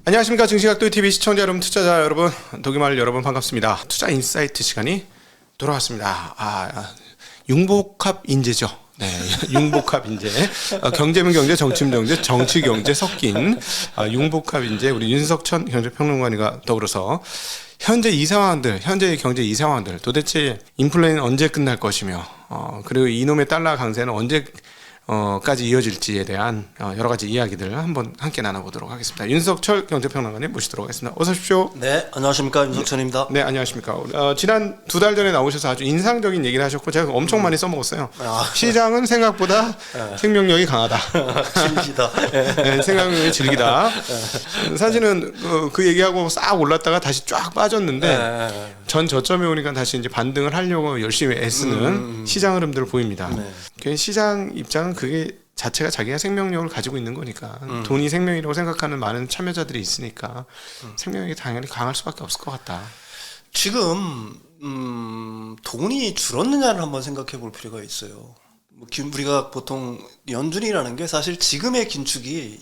안녕하십니까. 증시각도TV 시청자 여러분, 투자자 여러분, 독일말 여러분 반갑습니다. 투자 인사이트 시간이 돌아왔습니다. 융복합 인재죠. 네, 융복합 인재. 경제면 경제, 정치면 정제, 정치 경제 섞인 융복합 인재 우리 윤석천 경제평론가님과 더불어서 현재 이 상황들, 현재의 경제 이 상황들, 도대체 인플레는 언제 끝날 것이며, 그리고 이놈의 달러 강세는 언제까지 이어질지에 대한 여러 가지 이야기들 한번 함께 나눠보도록 하겠습니다. 윤석철 경제평론가님 모시도록 하겠습니다. 어서 오십시오. 네, 안녕하십니까. 윤석철입니다. 네, 안녕하십니까. 지난 2달 전에 나오셔서 아주 인상적인 얘기를 하셨고 제가 엄청 많이 써먹었어요. 시장은 생각보다 생명력이 강하다. 질기다. 네, 생각력이 질기다. 사실은 그 얘기하고 싹 올랐다가 다시 쫙 빠졌는데 전 저점에 오니까 다시 이제 반등을 하려고 열심히 애쓰는 시장 흐름들을 보입니다. 시장 입장은 그게 자체가 자기가 생명력을 가지고 있는 거니까 돈이 생명이라고 생각하는 많은 참여자들이 있으니까 생명력이 당연히 강할 수밖에 없을 것 같다. 지금 돈이 줄었느냐를 한번 생각해 볼 필요가 있어요. 우리가 보통 연준이라는 게 사실 지금의 긴축이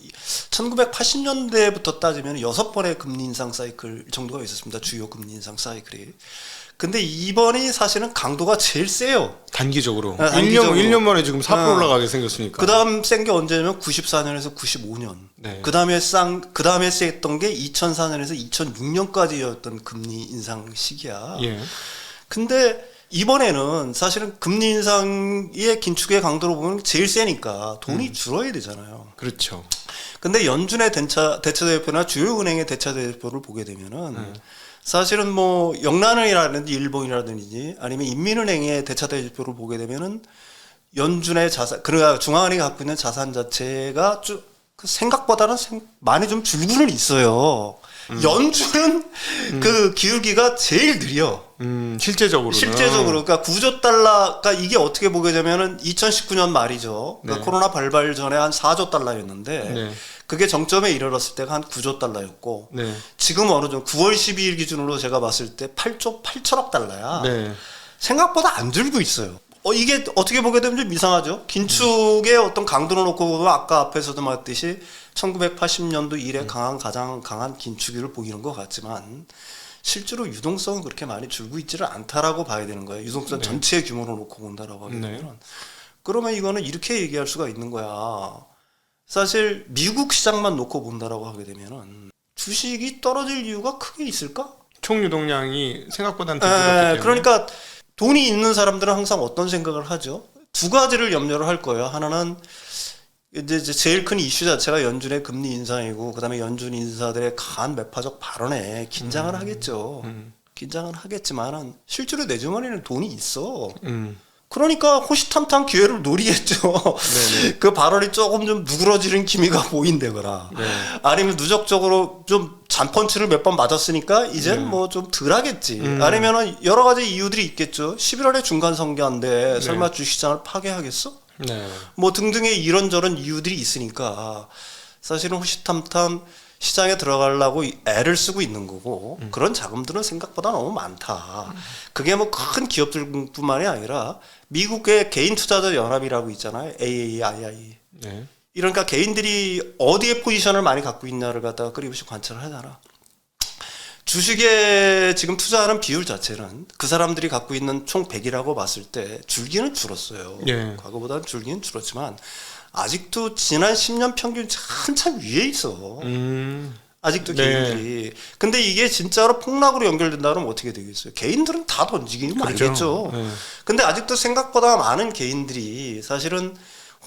1980년대부터 따지면 6번의 금리 인상 사이클 정도가 있었습니다. 주요 금리 인상 사이클이. 근데 이번이 사실은 강도가 제일 세요. 단기적으로. 단기적으로. 1년 만에 지금 4% 올라가게 생겼으니까. 그 다음 센 게 언제냐면 94년에서 95년. 네. 그 다음에 셌던 게 2004년에서 2006년까지였던 금리 인상 시기야. 예. 근데 이번에는 사실은 금리 인상의 긴축의 강도로 보면 제일 세니까 돈이 줄어야 되잖아요. 그렇죠. 근데 연준의 대차대표나 주요 은행의 대차대표를 보게 되면은 사실은 뭐 영란은이라든지 일본이라든지 아니면 인민은행의 대차대표를 보게 되면은 연준의 자산, 그러니까 중앙은행이 갖고 있는 자산 자체가 생각보다는 많이 좀 줄고는 있어요. 연준은 그 기울기가 제일 느려. 실제적으로는. 그러니까 9조 달러가 이게 어떻게 보게 되면은 2019년 말이죠. 그러니까 코로나 발발 전에 한 4조 달러였는데 네. 그게 정점에 이르렀을 때가 한 9조 달러였고 네. 지금 어느 정도 9월 12일 기준으로 제가 봤을 때 8조 8천억 달러야. 네. 생각보다 생각보다 안 줄고 있어요. 이게 어떻게 보게 되면 좀 이상하죠. 긴축의 어떤 강도를 놓고 보면 아까 앞에서도 말했듯이 1980년도 이래 가장 강한 긴축을 보이는 것 같지만 실제로 유동성은 그렇게 많이 줄고 있지를 않다라고 봐야 되는 거예요. 유동성 전체의 규모로 놓고 본다라고 하게 되면. 그러면 이거는 이렇게 얘기할 수가 있는 거야. 사실 미국 시장만 놓고 본다라고 하게 되면은 주식이 떨어질 이유가 크게 있을까? 총 유동량이 생각보다는 더 줄었기 때문에. 그러니까 돈이 있는 사람들은 항상 어떤 생각을 하죠? 두 가지를 염려를 할 거예요. 하나는 이제 제일 큰 이슈 자체가 연준의 금리 인상이고, 그다음에 연준 인사들의 강한 매파적 발언에 긴장을 하겠죠. 긴장은 하겠지만은 실제로 내 주머니에는 돈이 있어. 그러니까 호시탐탐 기회를 노리겠죠. 그 발언이 조금 좀 누그러지는 기미가 보인다거나, 아니면 누적적으로 좀 잔펀치를 몇 번 맞았으니까 이제는 뭐 좀 덜 하겠지. 아니면은 여러 가지 이유들이 있겠죠. 11월에 중간 선거인데 설마 주식시장을 파괴하겠어? 뭐 등등의 이런저런 이유들이 있으니까 사실은 호시탐탐 시장에 들어가려고 애를 쓰고 있는 거고, 그런 자금들은 생각보다 너무 많다. 그게 뭐 큰 기업들뿐만이 아니라 미국의 개인 투자자 연합이라고 있잖아요. AAII. 이러니까 개인들이 어디에 포지션을 많이 갖고 있냐를 갖다가 끊임없이 관찰을 하잖아. 주식에 지금 투자하는 비율 자체는 그 사람들이 갖고 있는 총 100이라고 봤을 때 줄기는 줄었어요. 과거보다는 줄기는 줄었지만 아직도 지난 10년 평균 한참 위에 있어. 아직도 개인들이. 근데 이게 진짜로 폭락으로 연결된다 그러면 어떻게 되겠어요? 개인들은 다 던지기는 말겠죠. 근데 아직도 생각보다 많은 개인들이 사실은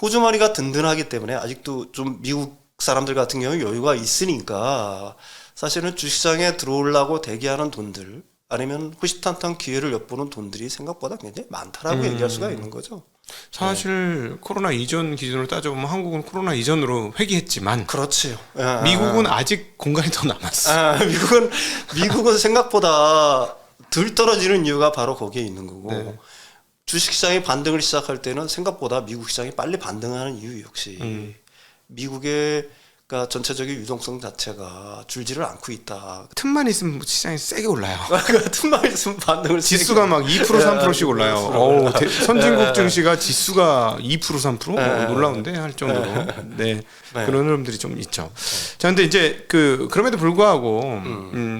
호주머니가 든든하기 때문에 아직도 좀 미국 사람들 같은 경우 여유가 있으니까 사실은 주식시장에 들어오려고 대기하는 돈들, 아니면 호시탐탐 기회를 엿보는 돈들이 생각보다 굉장히 많다라고 얘기할 수가 있는 거죠. 사실 코로나 이전 기준으로 따져보면 한국은 코로나 이전으로 회귀했지만, 그렇지요. 미국은 아직 공간이 더 남았어. 미국은 생각보다 덜 떨어지는 이유가 바로 거기에 있는 거고, 주식시장이 반등을 시작할 때는 생각보다 미국 시장이 빨리 반등하는 이유 역시 미국의 그러니까 전체적인 유동성 자체가 줄지를 않고 있다. 틈만 있으면 시장이 세게 올라요. 그 틈만 있으면 반등을 지수가 막 2% 3%씩 올라요. 어우, 선진국 증시가 지수가 2% 3% 놀라운데 할 정도로. 네. 그런 흐름들이 좀 있죠. 자, 근데 이제 그럼에도 불구하고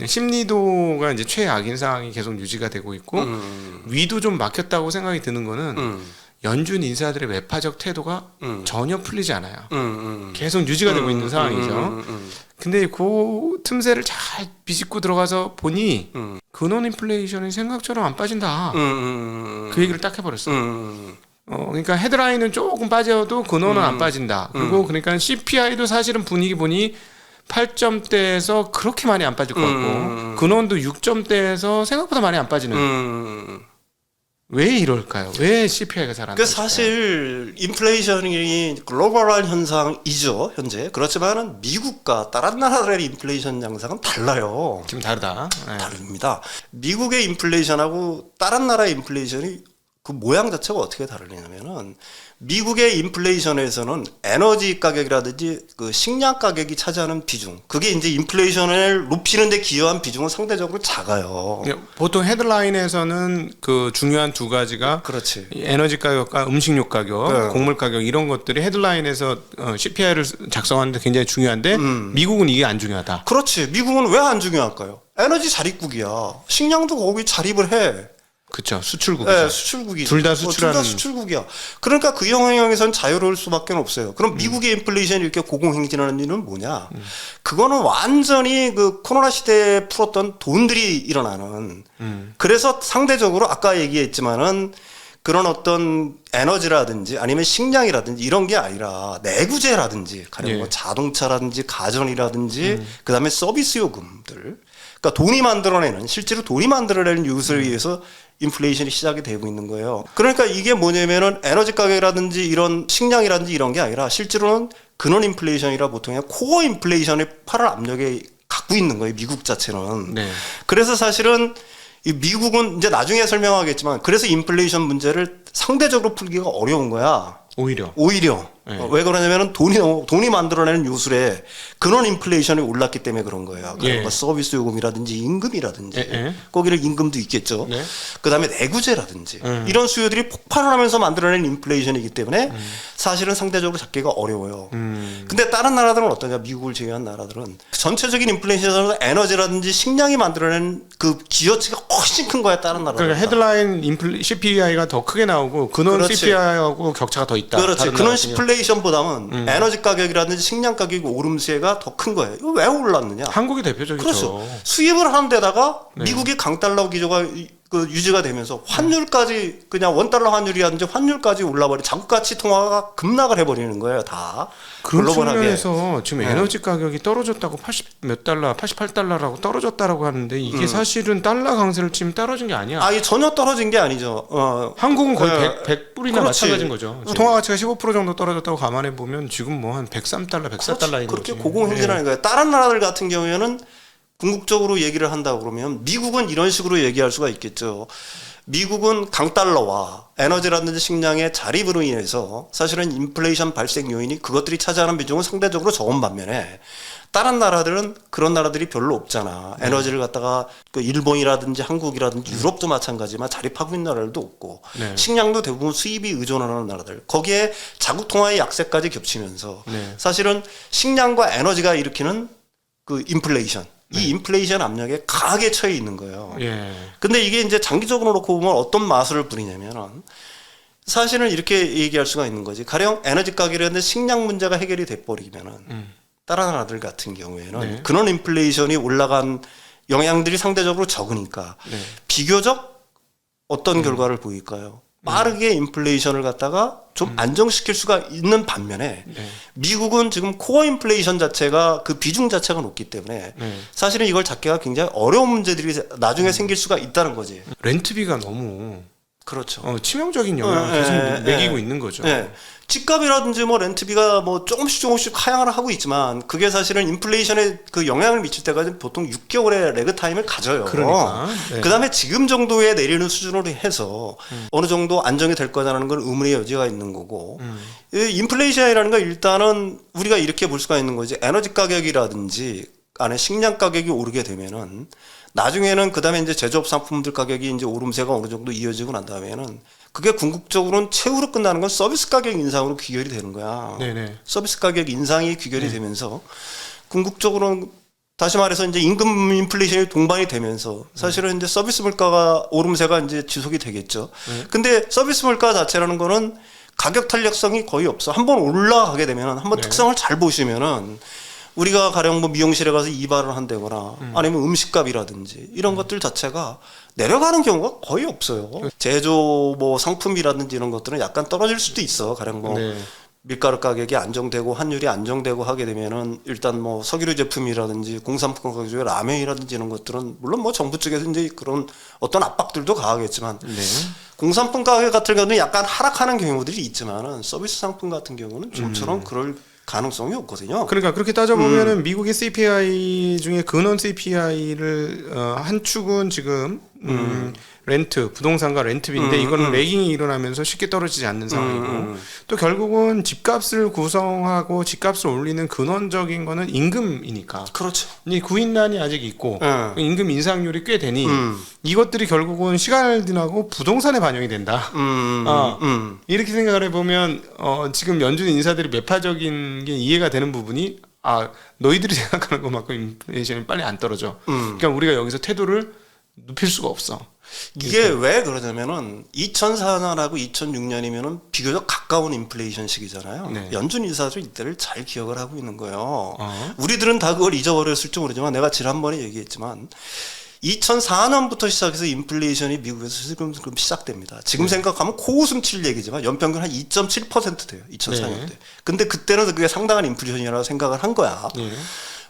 심리도가 이제 최악인 상황이 계속 유지가 되고 있고 위도 좀 막혔다고 생각이 드는 거는 연준 인사들의 외파적 태도가 전혀 풀리지 않아요. 계속 유지가 되고 있는 상황이죠. 근데 그 틈새를 잘 비집고 들어가서 보니 근원 인플레이션이 생각처럼 안 빠진다. 그 얘기를 딱 해버렸어. 그러니까 헤드라인은 조금 빠져도 근원은 안 빠진다. 그리고 그러니까 CPI도 사실은 분위기 보니 8점대에서 그렇게 많이 안 빠질 것 같고 근원도 6점대에서 생각보다 많이 안 빠지는. 왜 이럴까요? 왜 CPI가 잘 안? 그 사실 인플레이션이 글로벌한 현상이죠 현재. 그렇지만은 미국과 다른 나라들의 인플레이션 양상은 달라요. 지금 다르다. 네. 다릅니다. 미국의 인플레이션하고 다른 나라의 인플레이션이 그 모양 자체가 어떻게 다르냐면은 미국의 인플레이션에서는 에너지 가격이라든지 그 식량 가격이 차지하는 비중, 그게 이제 인플레이션을 높이는 데 기여한 비중은 상대적으로 작아요. 보통 헤드라인에서는 그 중요한 두 가지가 그렇지. 에너지 가격과 음식료 가격, 네. 곡물 가격 이런 것들이 헤드라인에서 CPI를 작성하는데 굉장히 중요한데 미국은 이게 안 중요하다. 그렇지. 미국은 왜 안 중요할까요? 에너지 자립국이야. 식량도 거기 자립을 해. 그렇죠. 수출국이죠. 네, 수출국이죠. 둘 다 수출하는. 둘 다 수출국이야. 그러니까 그 영향에선 자유로울 수밖에 없어요. 그럼 미국의 인플레이션이 이렇게 고공행진하는 이유는 뭐냐? 그거는 완전히 그 코로나 시대에 풀었던 돈들이 일어나는. 그래서 상대적으로 아까 얘기했지만은 그런 어떤 에너지라든지 아니면 식량이라든지 이런 게 아니라 내구재라든지 가령 뭐 자동차라든지 가전이라든지 그다음에 서비스 요금들. 그러니까 돈이 만들어내는 실제로 돈이 만들어내는 요소에 의해서 인플레이션이 시작이 되고 있는 거예요. 그러니까 이게 뭐냐면은 에너지 가격이라든지 이런 식량이라든지 이런 게 아니라 실제로는 근원 인플레이션이라 보통 코어 인플레이션의 팔을 압력에 갖고 있는 거예요. 미국 자체는. 네. 그래서 사실은 이 미국은 이제 나중에 설명하겠지만 그래서 인플레이션 문제를 상대적으로 풀기가 어려운 거야. 오히려. 네. 왜 그러냐면은 돈이 만들어내는 요술에 근원 인플레이션이 올랐기 때문에 그런 거예요. 그러니까 뭐 서비스 요금이라든지 임금이라든지 거기를 임금도 있겠죠. 네. 그다음에 내구재라든지 이런 수요들이 폭발을 하면서 만들어낸 인플레이션이기 때문에 사실은 상대적으로 잡기가 어려워요. 근데 다른 나라들은 어떠냐? 미국을 제외한 나라들은 전체적인 인플레이션에서 에너지라든지 식량이 만들어낸 그 기여치가 훨씬 큰 거야. 다른 나라들. 그러니까 헤드라인 CPI가 더 크게 나오고 근원 그렇지. CPI하고 격차가 더 있다. 그렇지. 근원 인플레이션보다는 에너지 가격이라든지 식량 가격이 오름세가 더 큰 거예요. 이거 왜 올랐느냐? 한국이 대표적이죠. 그렇죠. 수입을 하는 데다가 미국의 강달러 기조가 유지가 되면서 환율까지 그냥 원달러 환율이라든지 환율까지 올라버리 자국 가치 통화가 급락을 해버리는 거예요. 다. 그런 글로벌하게. 측면에서 지금 에너지 가격이 떨어졌다고 80 몇 달러, 88달러라고 떨어졌다라고 하는데 이게 사실은 달러 강세를 치면 떨어진 게 아니야. 이 전혀 떨어진 게 아니죠. 한국은 거의 100불이나 그렇지. 마찬가지인 거죠. 통화 가치가 15% 정도 떨어졌다고 감안해 보면 지금 뭐 한 103달러, 104달러인 그렇게 거지. 고공행진하는 거예요. 다른 나라들 같은 경우에는 궁극적으로 얘기를 한다 그러면 미국은 이런 식으로 얘기할 수가 있겠죠. 미국은 강달러와 에너지라든지 식량의 자립으로 인해서 사실은 인플레이션 발생 요인이 그것들이 차지하는 비중은 상대적으로 적은 반면에 다른 나라들은 그런 나라들이 별로 없잖아. 에너지를 갖다가 그 일본이라든지 한국이라든지 유럽도 마찬가지지만 자립하고 있는 나라들도 없고 식량도 대부분 수입이 의존하는 나라들. 거기에 자국 통화의 약세까지 겹치면서 사실은 식량과 에너지가 일으키는 그 인플레이션. 이 인플레이션 압력에 강하게 처해 있는 거예요. 근데 이게 이제 장기적으로 놓고 보면 어떤 마술을 부리냐면은 사실은 이렇게 얘기할 수가 있는 거지. 가령 에너지 가격이라든지 식량 문제가 해결이 돼버리면은 다른 나라들 같은 경우에는 근원 인플레이션이 올라간 영향들이 상대적으로 적으니까 비교적 어떤 결과를 보일까요? 빠르게 인플레이션을 갖다가 좀 안정시킬 수가 있는 반면에 미국은 지금 코어 인플레이션 자체가 그 비중 자체가 높기 때문에 사실은 이걸 잡기가 굉장히 어려운 문제들이 나중에 생길 수가 있다는 거지. 렌트비가 너무 그렇죠. 치명적인 영향을 계속 매기고 있는 거죠. 네. 집값이라든지 뭐 렌트비가 뭐 조금씩 하향을 하고 있지만 그게 사실은 인플레이션에 그 영향을 미칠 때까지 보통 6개월의 레그 타임을 가져요. 그러니까. 네. 그다음에 지금 정도의 내리는 수준으로 해서 어느 정도 안정이 될 거라는 건 의문의 여지가 있는 거고 이 인플레이션이라는 건 일단은 우리가 이렇게 볼 수가 있는 거지. 에너지 가격이라든지 안에 식량 가격이 오르게 되면은 나중에는 그다음에 이제 제조업 상품들 가격이 이제 오름세가 어느 정도 이어지고 난 다음에는 그게 궁극적으로는 최후로 끝나는 건 서비스 가격 인상으로 귀결이 되는 거야. 네네. 서비스 가격 인상이 귀결이 되면서 궁극적으로는 다시 말해서 이제 임금 인플레이션이 동반이 되면서 사실은 이제 서비스 물가가 오름세가 이제 지속이 되겠죠. 근데 서비스 물가 자체라는 거는 가격 탄력성이 거의 없어. 한번 올라가게 되면 한번 특성을 잘 보시면은 우리가 가령 뭐 미용실에 가서 이발을 한다거나 아니면 음식값이라든지 이런 것들 자체가 내려가는 경우가 거의 없어요. 제조 뭐 상품이라든지 이런 것들은 약간 떨어질 수도 있어. 가령 뭐 밀가루 가격이 안정되고 환율이 안정되고 하게 되면은 일단 뭐 석유류 제품이라든지 공산품 가격 중에 라면이라든지 이런 것들은 물론 뭐 정부 쪽에서 이제 그런 어떤 압박들도 가하겠지만 공산품 가격 같은 경우는 약간 하락하는 경우들이 있지만은 서비스 상품 같은 경우는 좀처럼 그럴 가능성이 없거든요. 그러니까 그렇게 따져보면은 미국의 CPI 중에 근원 CPI를 한 축은 지금 렌트, 부동산과 렌트비인데 이거는 레깅이 일어나면서 쉽게 떨어지지 않는 상황이고 또 결국은 집값을 구성하고 집값을 올리는 근원적인 거는 임금이니까. 그렇죠. 이 구인난이 아직 있고 임금 인상률이 꽤 되니 이것들이 결국은 시간을 지나고 부동산에 반영이 된다. 이렇게 생각을 해보면 지금 연준 인사들이 매파적인 게 이해가 되는 부분이 너희들이 생각하는 것만큼 인플레이션이 빨리 안 떨어져. 그러니까 우리가 여기서 태도를 눕힐 수가 없어. 이게 왜 그러냐면은 2004년하고 2006년이면은 비교적 가까운 인플레이션 시기잖아요. 네. 연준 인사도 이때를 잘 기억을 하고 있는 거예요. 우리들은 다 그걸 잊어버렸을지 모르지만 내가 지난번에 얘기했지만 2004년부터 시작해서 인플레이션이 미국에서 슬금 시작됩니다. 지금 생각하면 코웃음 칠 얘기지만 연평균 한 2.7% 돼요. 2004년 때. 근데 그때는 그게 상당한 인플레이션이라고 생각을 한 거야.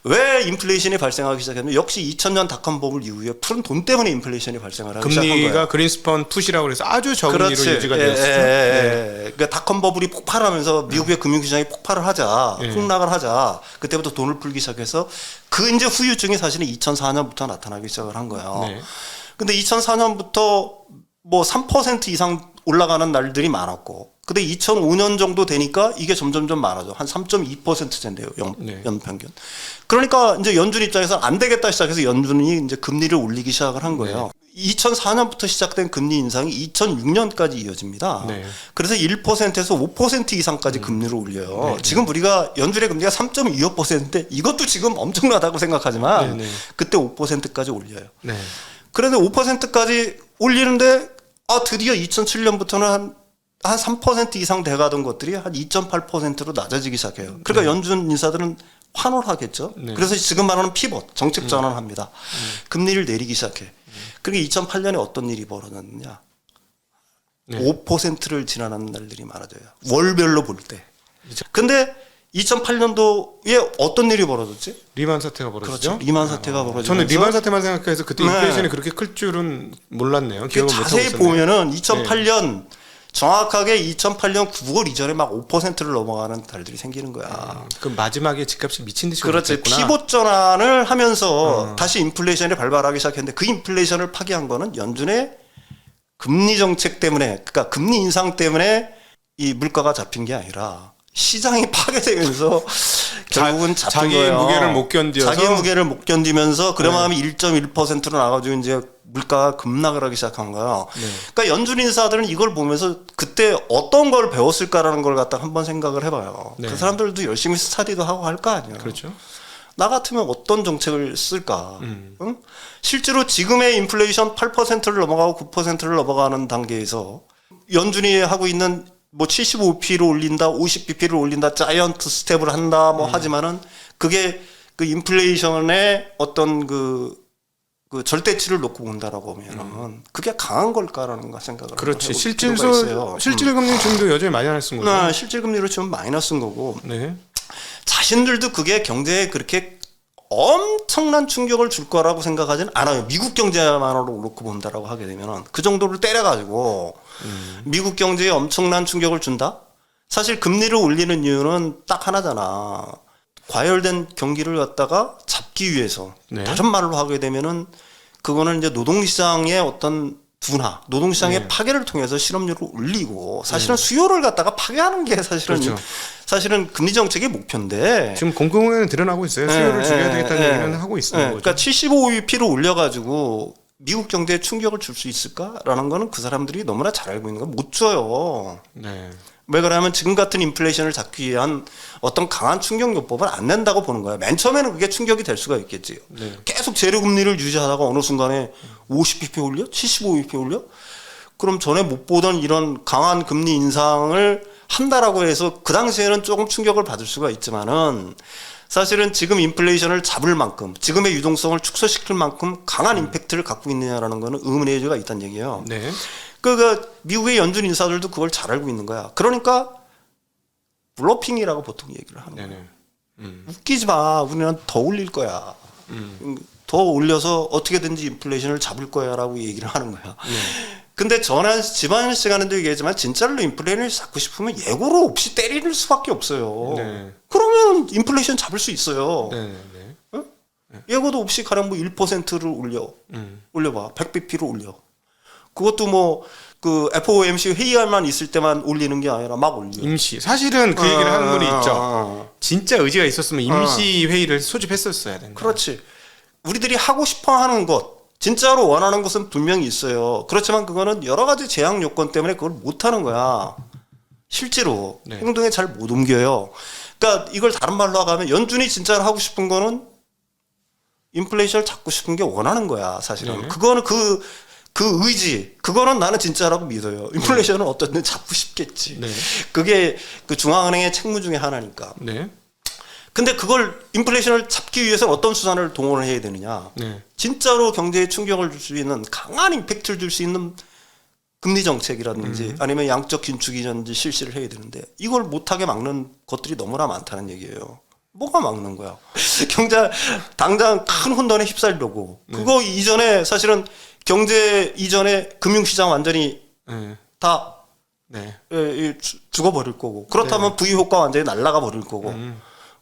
왜 인플레이션이 발생하기 시작했냐면 역시 2000년 닷컴 버블 이후에 푸른 돈 때문에 인플레이션이 발생을 하기 시작한 거예요. 금리가 그린스펀 푸시라고 해서 아주 적은 위로 유지가 되었죠. 그러니까 닷컴 버블이 폭발하면서 미국의 금융시장이 폭발을 하자, 폭락을 하자. 그때부터 돈을 풀기 시작해서 그 이제 후유증이 사실은 2004년부터 나타나기 시작을 한 거예요. 근데 2004년부터 뭐 3% 이상 올라가는 날들이 많았고, 근데 2005년 정도 되니까 이게 점점점 많아져. 한 3.2%젠데요, 연평균. 그러니까 이제 연준 입장에서 안 되겠다 시작해서 연준이 이제 금리를 올리기 시작을 한 거예요. 2004년부터 시작된 금리 인상이 2006년까지 이어집니다. 그래서 1%에서 5% 이상까지 금리를 올려요. 지금 우리가 연준의 금리가 3.25%인데 이것도 지금 엄청나다고 생각하지만 그때 5%까지 올려요. 그런데 5%까지 올리는데 드디어 2007년부터는 한 3% 이상 돼가던 것들이 한 2.8%로 낮아지기 시작해요. 그러니까 연준 인사들은 환호를 하겠죠. 그래서 지금 말하는 피벗, 정책 전환을 합니다. 금리를 내리기 시작해. 그러니까 2008년에 어떤 일이 벌어졌느냐. 5%를 지나는 날들이 많아져요. 월별로 볼 때. 근데 2008년도에 어떤 일이 벌어졌지? 리만 사태가 벌어졌죠. 그렇죠. 리만 사태가 벌어지면서 저는 리만 사태만 생각해서 그때 인플레이션이 그렇게 클 줄은 몰랐네요. 기억을 못 하고 자세히 있었네요. 보면은 2008년 정확하게 2008년 9월 이전에 막 5%를 넘어가는 달들이 생기는 거야. 그 마지막에 집값이 미친 듯이 그렇지. 올랐구나. 피봇 전환을 하면서 다시 인플레이션이 발발하기 시작했는데 그 인플레이션을 파괴한 거는 연준의 금리 정책 때문에, 그러니까 금리 인상 때문에 이 물가가 잡힌 게 아니라 시장이 파괴되면서 결국은 잡힌 자기 거예요. 무게를 못 견디어서 자기 무게를 못 견디면서 그러면 1.1%로 나가지고 이제 물가가 급락을 하기 시작한 거예요. 그러니까 연준 인사들은 이걸 보면서 그때 어떤 걸 배웠을까라는 걸 갖다 한번 생각을 해봐요. 그 사람들도 열심히 스터디도 하고 할 거 아니에요. 그렇죠. 나 같으면 어떤 정책을 쓸까? 응? 실제로 지금의 인플레이션 8%를 넘어가고 9%를 넘어가는 단계에서 연준이 하고 있는 뭐 75bp를 올린다, 50bp를 올린다, 자이언트 스텝을 한다, 뭐 하지만은 그게 그 인플레이션의 어떤 그 절대치를 놓고 본다라고 하면은 그게 강한 걸까라는 거 생각을 그렇지. 해볼 필요가 있어요. 실질금리 지금도 여전히 마이너스인 거죠. 실질금리로 치면 마이너스인 거고. 자신들도 그게 경제에 그렇게 엄청난 충격을 줄 거라고 생각하지는 않아요. 미국 경제만으로 놓고 본다라고 하게 되면은 그 정도를 때려가지고 미국 경제에 엄청난 충격을 준다? 사실 금리를 올리는 이유는 딱 하나잖아. 과열된 경기를 갖다가 잡기 위해서. 네. 다른 말로 하게 되면은 그거는 이제 노동시장의 어떤 둔화, 노동시장의 네. 파괴를 통해서 실업률을 올리고 사실은 수요를 갖다가 파괴하는 게 사실은 그렇죠. 사실은 금리 정책의 목표인데 지금 공공연히 드러나고 있어요. 수요를 줄여야 되겠다는 얘기는 하고 있는 거죠. 그러니까 75bp를 올려가지고 미국 경제에 충격을 줄 수 있을까라는 거는 그 사람들이 너무나 잘 알고 있는 거 못 줘요. 네. 왜 그러냐면 지금 같은 인플레이션을 잡기 위한 어떤 강한 충격 요법은 안 낸다고 보는 거예요. 맨 처음에는 그게 충격이 될 수가 있겠지. 네. 계속 재료 금리를 유지하다가 어느 순간에 50bp 올려? 75bp 올려? 그럼 전에 못 보던 이런 강한 금리 인상을 한다라고 해서 그 당시에는 조금 충격을 받을 수가 있지만은 사실은 지금 인플레이션을 잡을 만큼 지금의 유동성을 축소시킬 만큼 강한 임팩트를 갖고 있느냐라는 거는 의문의 여지가 있다는 얘기예요. 네. 그 미국의 연준 인사들도 그걸 잘 알고 있는 거야. 그러니까 블러핑이라고 보통 얘기를 하는 거야. 네네. 웃기지 마. 우리는 더 올릴 거야. 더 올려서 어떻게든지 인플레이션을 잡을 거야라고 얘기를 하는 거야. 근데 지난 시간에도 얘기했지만 진짜로 인플레이션을 잡고 싶으면 예고로 없이 때리는 수밖에 없어요. 네. 그러면 인플레이션 잡을 수 있어요. 네. 네. 예고도 없이 가령 뭐 1%를 올려봐. 100bp를 올려. 그것도 뭐 그 FOMC 회의만 있을 때만 올리는 게 아니라 막 올려. 임시. 사실은 그 얘기를 하는 분이 있죠. 진짜 의지가 있었으면 임시 회의를 소집했었어야 된다. 그렇지. 우리들이 하고 싶어 하는 것, 진짜로 원하는 것은 분명히 있어요. 그렇지만 그거는 여러 가지 제약 요건 때문에 그걸 못 하는 거야. 실제로 네. 행동에 잘 못 옮겨요. 그러니까 이걸 다른 말로 하면 연준이 진짜로 하고 싶은 거는 인플레이션을 잡고 싶은 게 원하는 거야. 사실은. 네. 그거는 그 의지, 그거는 나는 진짜라고 믿어요. 인플레이션은 어떻든 잡고 싶겠지. 네. 그게 그 중앙은행의 책무 중에 하나니까. 네. 근데 그걸 인플레이션을 잡기 위해서는 어떤 수단을 동원을 해야 되느냐. 네. 진짜로 경제에 충격을 줄 수 있는 강한 임팩트를 줄 수 있는 금리 정책이라든지 아니면 양적 긴축이라든지 실시를 해야 되는데 이걸 못하게 막는 것들이 너무나 많다는 얘기예요. 뭐가 막는 거야? 경제 당장 큰 혼돈에 휩싸려고. 그거 이전에 사실은 경제 이전에 금융시장 완전히 네. 다 네. 죽어버릴 거고. 그렇다면 부유효과 완전히 날아가 버릴 거고.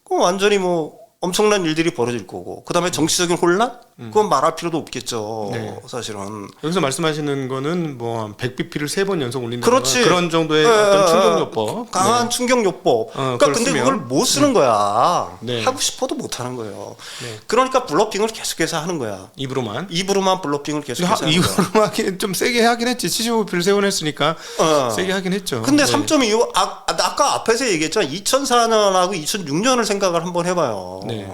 그럼 완전히 뭐 엄청난 일들이 벌어질 거고. 그다음에 정치적인 혼란? 그건 말할 필요도 없겠죠. 네. 사실은. 여기서 말씀하시는 거는 뭐 100bp를 3번 연속 올린다. 그렇지. 그런 정도의 어떤 충격요법. 강한 충격요법. 그러니까 그걸 근데 쓰면. 그걸 못 쓰는 거야. 네. 하고 싶어도 못 하는 거예요. 네. 그러니까 블러핑을 계속해서 하는 거야. 입으로만. 입으로만 블러핑을 계속해서 하는 거야. 이거로 하긴 좀 세게 하긴 했지. 75bp를 세원했으니까 세게 하긴 했죠. 근데 네. 3.25 아까 앞에서 얘기했지만 2004년하고 2006년을 생각을 한번 해봐요. 네.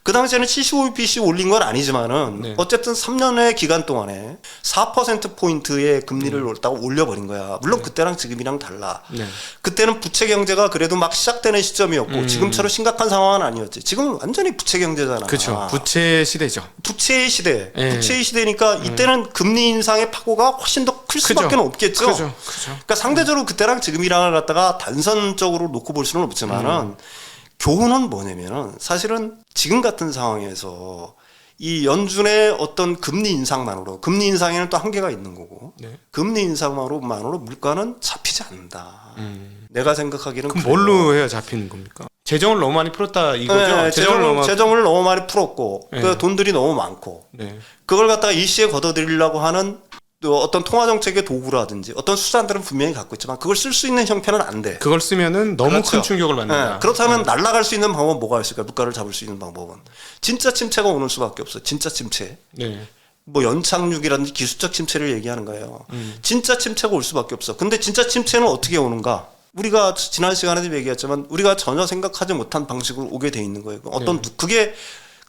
그 당시에는 75bp씩 올린 건 아니지만은 네. 어쨌든 3년의 기간 동안에 4%포인트의 금리를 딱 올려버린 거야. 물론 그때랑 지금이랑 달라. 네. 그때는 부채 경제가 그래도 막 시작되는 시점이었고 지금처럼 심각한 상황은 아니었지. 지금은 완전히 부채 경제잖아. 그렇죠. 부채 시대죠. 부채의 시대. 네. 부채의 시대니까 이때는 금리 인상의 파고가 훨씬 더 클 수밖에 없겠죠. 그죠. 그러니까 상대적으로 그때랑 지금이랑을 갖다가 단선적으로 놓고 볼 수는 없지만은 교훈은 뭐냐면은 사실은 지금 같은 상황에서 이 연준의 어떤 금리 인상만으로 금리 인상에는 또 한계가 있는 거고 네. 금리 인상만으로 물가는 잡히지 않는다. 내가 생각하기는 그럼 그래요. 뭘로 해야 잡히는 겁니까? 재정을 너무 많이 풀었다 이거죠. 네, 재정을 너무 많이 풀었고 네. 그 돈들이 너무 많고 네. 그걸 갖다가 일시에 걷어들이려고 하는 또 어떤 통화 정책의 도구라든지 어떤 수단들은 분명히 갖고 있지만 그걸 쓸 수 있는 형태는 안 돼. 그걸 쓰면은 너무 그렇죠. 큰 충격을 받는다. 네, 그렇다면 날아갈 수 있는 방법은 뭐가 있을까? 물가를 잡을 수 있는 방법은 진짜 침체가 오는 수밖에 없어. 진짜 침체. 네. 뭐 연착륙이라든지 기술적 침체를 얘기하는 거예요. 진짜 침체가 올 수밖에 없어. 근데 진짜 침체는 어떻게 오는가? 우리가 지난 시간에도 얘기했지만 우리가 전혀 생각하지 못한 방식으로 오게 돼 있는 거예요. 어떤 그게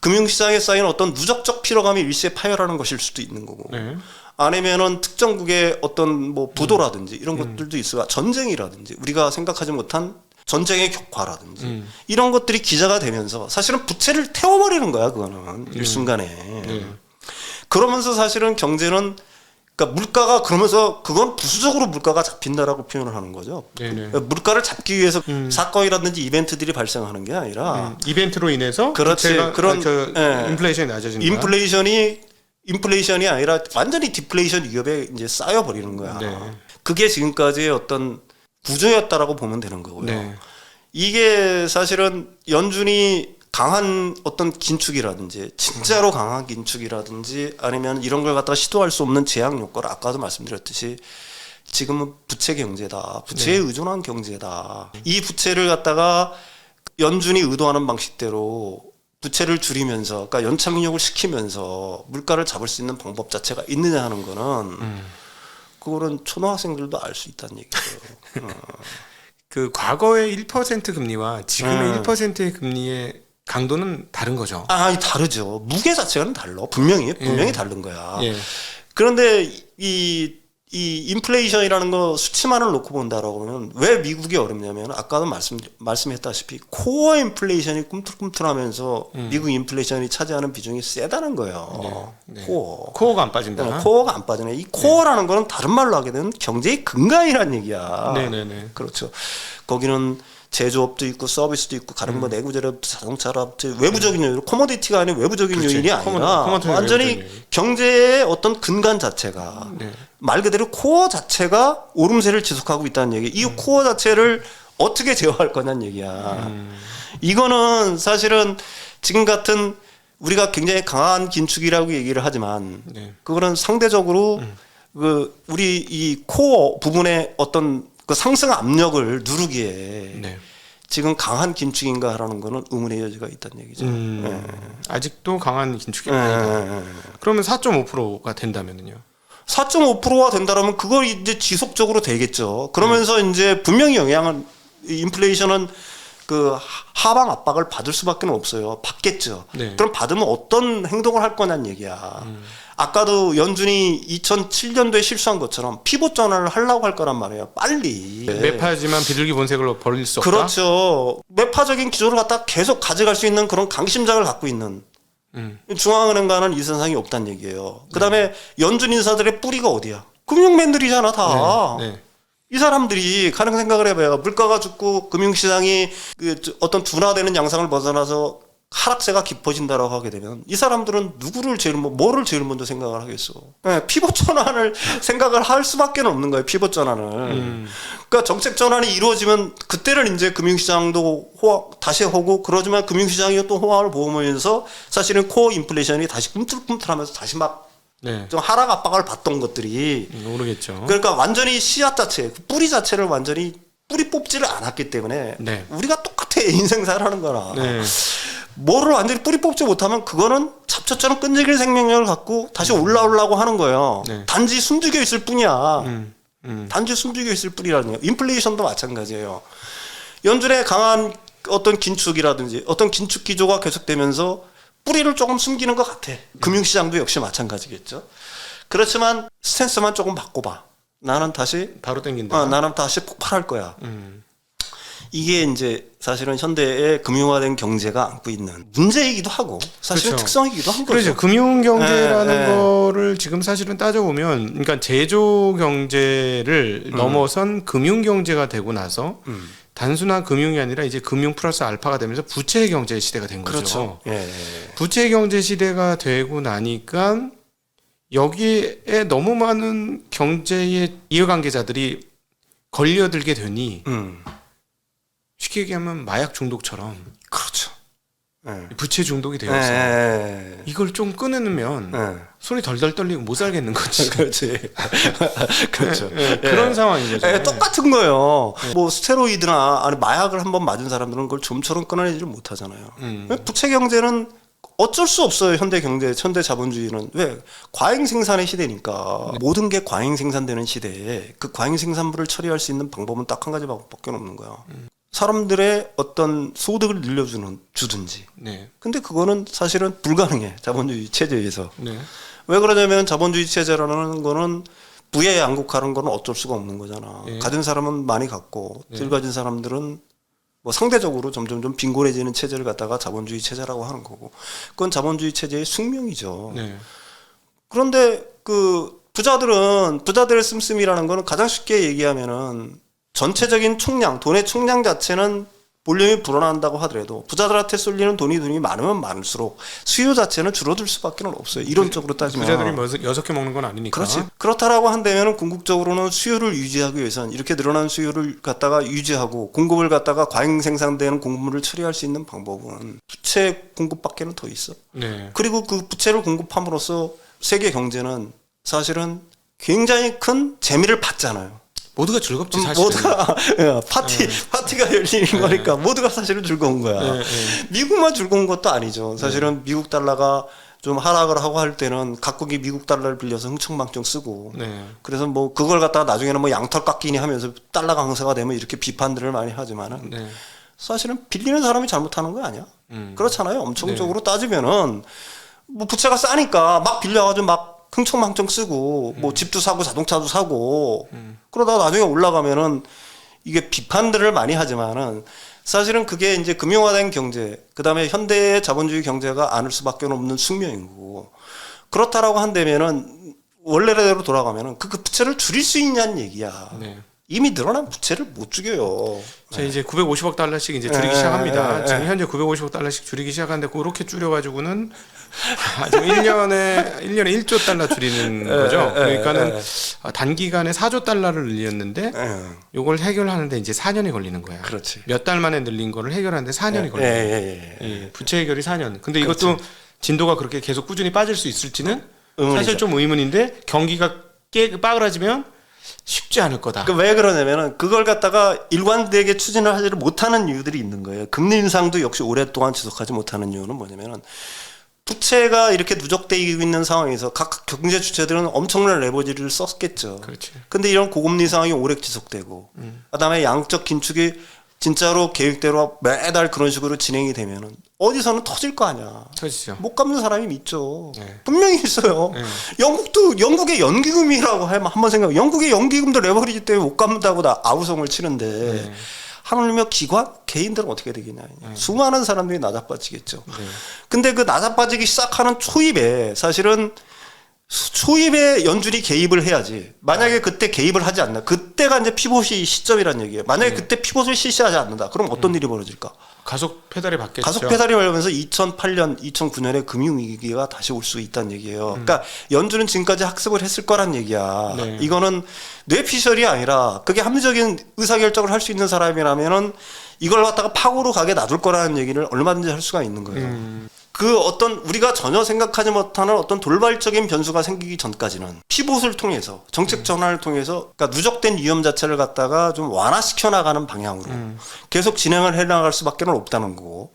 금융시장에 쌓인 어떤 누적적 피로감이 일시에 파열하는 것일 수도 있는 거고. 네. 아니면은 특정국의 어떤 뭐 부도라든지 이런 것들도 있어요. 전쟁이라든지 우리가 생각하지 못한 전쟁의 격화라든지 이런 것들이 기자가 되면서 사실은 부채를 태워버리는 거야. 그거는 일순간에. 그러면서 사실은 경제는 그러니까 물가가 그러면서 그건 부수적으로 물가가 잡힌다라고 표현을 하는 거죠. 네네. 물가를 잡기 위해서 사건이라든지 이벤트들이 발생하는 게 아니라 이벤트로 인해서 그렇지. 부채가, 그런 인플레이션이 낮아진다. 인플레이션이 인플레이션이 아니라 완전히 디플레이션 위협에 이제 쌓여버리는 거야. 네. 그게 지금까지의 어떤 구조였다라고 보면 되는 거고요. 네. 이게 사실은 연준이 강한 어떤 긴축이라든지 진짜로 강한 긴축이라든지 아니면 이런 걸 갖다가 시도할 수 없는 제약 요건을 아까도 말씀드렸듯이 지금은 부채 경제다. 부채에 의존한 경제다. 이 부채를 갖다가 연준이 의도하는 방식대로 부채를 줄이면서 그러니까 연착륙을 시키면서 물가를 잡을 수 있는 방법 자체가 있느냐 하는 거는 그거는 초등학생들도 알 수 있다는 얘기죠. 그 과거의 1% 금리와 지금의 1%의 금리의 강도는 다른 거죠. 아니 다르죠. 무게 자체는 달라. 분명히 다른 거야. 예. 그런데 이 인플레이션이라는 거 수치만을 놓고 본다라고 하면 왜 미국이 어렵냐면 아까도 말씀했다시피 코어 인플레이션이 꿈틀꿈틀하면서 미국 인플레이션이 차지하는 비중이 세다는 거예요. 네. 코어가 안 빠진다. 코어가 안 빠지네. 이 코어라는 거는 다른 말로 하게 되면 경제의 근간이라는 얘기야. 네네네. 그렇죠. 거기는 제조업도 있고 서비스도 있고 가령 뭐 내구재료, 자동차업, 외부적인 요인, 코모디티가 아닌 외부적인 그렇지. 요인이 아니라 완전히 외부적인 경제의 어떤 근간 자체가 말 그대로 코어 자체가 오름세를 지속하고 있다는 얘기. 이 코어 자체를 어떻게 제어할 거냐는 얘기야. 이거는 사실은 지금 같은 우리가 굉장히 강한 긴축이라고 얘기를 하지만 그거는 상대적으로 그 우리 이 코어 부분의 어떤 그 상승 압력을 누르기에 지금 강한 긴축인가라는 거는 의문의 여지가 있다는 얘기죠. 아직도 강한 긴축이 아니다. 그러면 4.5%가 된다면요? 4.5%가 된다면 그걸 이제 지속적으로 되겠죠. 그러면서 이제 분명히 영향은 인플레이션은 그 하방 압박을 받을 수밖에 없어요. 받겠죠. 그럼 받으면 어떤 행동을 할 거냐는 얘기야. 아까도 연준이 2007년도에 실수한 것처럼 피봇 전환을 하려고 할 거란 말이에요. 빨리. 매파지만 비둘기 본색으로 버릴 수 없다. 그렇죠. 매파적인 기조를 갖다 계속 가져갈 수 있는 그런 강심장을 갖고 있는 중앙은행과는 이선상이 없다는 얘기예요. 그다음에 연준 인사들의 뿌리가 어디야? 금융맨들이잖아 다. 이 사람들이 가능 생각을 해봐요. 물가가 죽고 금융시장이 그 어떤 둔화되는 양상을 벗어나서 하락세가 깊어진다라고 하게 되면 이 사람들은 뭐를 제일 먼저 생각을 하겠어. 피벗 전환을 생각을 할 수밖에 없는 거예요. 피벗 전환을. 그러니까 정책 전환이 이루어지면 그때는 이제 금융시장도 다시 오고 그러지만 금융시장이 또 호황을 보면서 사실은 코어 인플레이션이 다시 꿈틀꿈틀하면서 다시 막 좀 하락 압박을 받던 것들이 모르겠죠. 그러니까 완전히 씨앗 자체, 뿌리 자체를 완전히 뿌리 뽑지를 않았기 때문에 우리가 똑같아 인생살하는 거라. 뭐를 완전히 뿌리 뽑지 못하면 그거는 잡초처럼 끈질긴 생명력을 갖고 다시 올라오려고 하는 거예요. 단지 숨죽여 있을 뿐이야. 단지 숨죽여 있을 뿐이라는 거예요. 인플레이션도 마찬가지예요. 연준의 강한 어떤 긴축이라든지 어떤 긴축 기조가 계속되면서 뿌리를 조금 숨기는 것 같아. 금융시장도 역시 마찬가지겠죠. 그렇지만 스탠스만 조금 바꿔봐. 나는 다시 바로 땡긴다. 나는 다시 폭발할 거야. 이게 이제 사실은 현대의 금융화된 경제가 안고 있는 문제이기도 하고 사실은 특성이기도 한 거죠. 그렇죠. 금융 경제라는 거를 지금 사실은 따져보면 그러니까 제조 경제를 넘어선 금융 경제가 되고 나서 단순한 금융이 아니라 이제 금융 플러스 알파가 되면서 부채 경제 시대가 된 거죠. 부채 경제 시대가 되고 나니까 여기에 너무 많은 경제의 이해관계자들이 걸려들게 되니 쉽게 얘기하면 마약 중독처럼 그렇죠. 부채 중독이 되어서 이걸 좀 끊으면 손이 덜덜 떨리고 못 살겠는 거지. 그렇지. 그렇죠. 그런 상황인 거죠. 똑같은 거예요. 뭐 스테로이드나 아니 마약을 한번 맞은 사람들은 그걸 좀처럼 끊어내지를 못하잖아요. 부채 경제는 어쩔 수 없어요. 현대 경제, 현대 자본주의는. 왜? 과잉 생산의 시대니까. 모든 게 과잉 생산되는 시대에 그 과잉 생산물을 처리할 수 있는 방법은 딱 한 가지 방법밖에 없는 거야. 사람들의 어떤 소득을 늘려주든지. 근데 그거는 사실은 불가능해. 자본주의 체제에서. 왜 그러냐면 자본주의 체제라는 거는 부의 양극화라는 거는 어쩔 수가 없는 거잖아. 가진 사람은 많이 갖고 덜 가진 사람들은 뭐 상대적으로 점점 좀 빈곤해지는 체제를 갖다가 자본주의 체제라고 하는 거고. 그건 자본주의 체제의 숙명이죠. 그런데 그 부자들의 씀씀이라는 거는 가장 쉽게 얘기하면은 전체적인 총량, 돈의 총량 자체는 볼륨이 불어난다고 하더라도 부자들한테 쏠리는 돈이 많으면 많을수록 수요 자체는 줄어들 수밖에 없어요. 이론적으로 따지면. 부자들이 6개 먹는 건 아니니까. 그렇지. 그렇다라고 한다면 궁극적으로는 수요를 유지하기 위해서는 이렇게 늘어난 수요를 갖다가 유지하고 공급을 갖다가 과잉 생산되는 공급물을 처리할 수 있는 방법은 부채 공급밖에는 더 있어. 네. 그리고 그 부채를 공급함으로써 세계 경제는 사실은 굉장히 큰 재미를 받잖아요. 모두가 즐겁지 사실. 모두가 파티가 열리는 거니까 모두가 사실은 즐거운 거야. 미국만 즐거운 것도 아니죠. 사실은 미국 달러가 좀 하락을 하고 할 때는 각국이 미국 달러를 빌려서 흥청망청 쓰고 그래서 뭐 그걸 갖다가 나중에는 뭐 양털 깎이니 하면서 달러 강세가 되면 이렇게 비판들을 많이 하지만은 사실은 빌리는 사람이 잘못하는 거 아니야? 그렇잖아요. 엄청적으로 따지면은 뭐 부채가 싸니까 막 빌려가지고 막 흥청망청 쓰고 뭐 집도 사고 자동차도 사고 그러다가 나중에 올라가면은 이게 비판들을 많이 하지만은 사실은 그게 이제 금융화된 경제 그다음에 현대의 자본주의 경제가 안을 수밖에 없는 숙명인 거고 그렇다라고 한다면은 원래대로 돌아가면은 그 부채를 줄일 수 있냐는 얘기야. 이미 늘어난 부채를 못 죽여요. 자, 이제 950억 달러씩 이제 줄이기 시작합니다. 지금 현재 950억 달러씩 줄이기 시작하는데 그렇게 줄여가지고는 지금 1년에 1조 달러 줄이는 거죠. 그러니까는 단기간에 4조 달러를 늘렸는데 요걸 해결하는데 이제 4년이 걸리는 거야. 그렇지. 몇 달 만에 늘린 거를 해결하는데 4년이 걸리는 거야. 부채 해결이 4년. 근데 이것도 진도가 그렇게 계속 꾸준히 빠질 수 있을지는 사실 좀 의문인데 경기가 빠그라지면 쉽지 않을 거다. 왜 그러냐면은 그걸 갖다가 일관되게 추진을 하지를 못하는 이유들이 있는 거예요. 금리 인상도 역시 오랫동안 지속하지 못하는 이유는 뭐냐면은 부채가 이렇게 누적되고 있는 상황에서 각 경제 주체들은 엄청난 레버리지를 썼겠죠. 그렇지. 근데 이런 고금리 상황이 오래 지속되고 그다음에 양적 긴축이 진짜로 계획대로 매달 그런 식으로 진행이 되면은 어디서는 터질 거 아니야. 터지죠. 못 갚는 사람이 있죠. 분명히 있어요. 영국의 연기금이라고 하면 한번 생각해. 영국의 연기금도 레버리지 때문에 못 갚는다고 다 아우성을 치는데 하물며 기관 개인들은 어떻게 되겠냐. 수많은 사람들이 나자빠지겠죠. 근데 그 나자빠지기 시작하는 초입에 사실은 초입에 연준이 개입을 해야지. 만약에 그때 개입을 하지 않나. 그때가 이제 피봇이 시점이란 얘기예요. 만약에 그때 피봇을 실시하지 않는다. 그럼 어떤 일이 벌어질까? 가속 페달이 받겠죠. 가속 페달이 벌면서 2008년, 2009년에 금융위기가 다시 올 수 있다는 얘기예요. 그러니까 연준은 지금까지 학습을 했을 거란 얘기야. 이거는 뇌피셜이 아니라 그게 합리적인 의사결정을 할 수 있는 사람이라면은 이걸 갖다가 파고로 가게 놔둘 거라는 얘기를 얼마든지 할 수가 있는 거예요. 그 어떤 우리가 전혀 생각하지 못하는 어떤 돌발적인 변수가 생기기 전까지는 피봇을 통해서 정책 전환을 통해서 그러니까 누적된 위험 자체를 갖다가 좀 완화시켜 나가는 방향으로 계속 진행을 해 나갈 수밖에 없다는 거고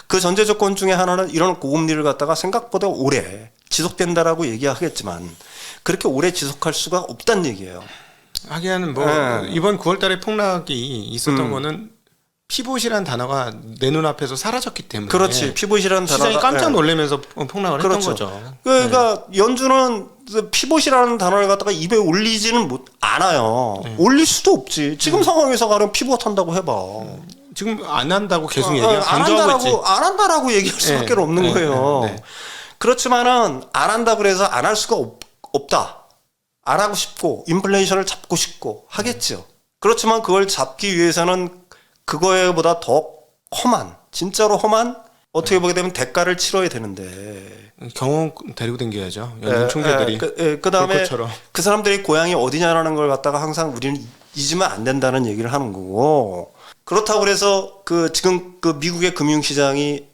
그 전제 조건 중에 하나는 이런 고금리를 갖다가 생각보다 오래 지속된다라고 얘기하겠지만 그렇게 오래 지속할 수가 없다는 얘기예요. 하기에는 뭐 이번 9월달에 폭락이 있었던 거는 피봇이라는 단어가 내 눈앞에서 사라졌기 때문에 그렇지. 피봇이라는 단어가 시장이 깜짝 놀라면서 폭락을 했던 거죠. 그러니까 연준은 피봇이라는 단어를 갖다가 입에 올리지는 않아요. 올릴 수도 없지. 지금 상황에서 가령 피봇 한다고 해봐. 지금 안 한다고 계속 얘기하고 안 한다라고 얘기할 수밖에 없는 거예요. 그렇지만은 안 한다 그래서 안 할 수가 없다. 안 하고 싶고 인플레이션을 잡고 싶고 하겠죠. 그렇지만 그걸 잡기 위해서는 그거보다 더 험한 진짜로 험한 어떻게 보게 되면 대가를 치러야 되는데 경험 데리고 다녀야죠. 연준 총재들이 그다음에 그 사람들이 고향이 어디냐라는 걸 갖다가 항상 우리는 잊으면 안 된다는 얘기를 하는 거고 그렇다고 그래서 그 지금 그 미국의 금융시장이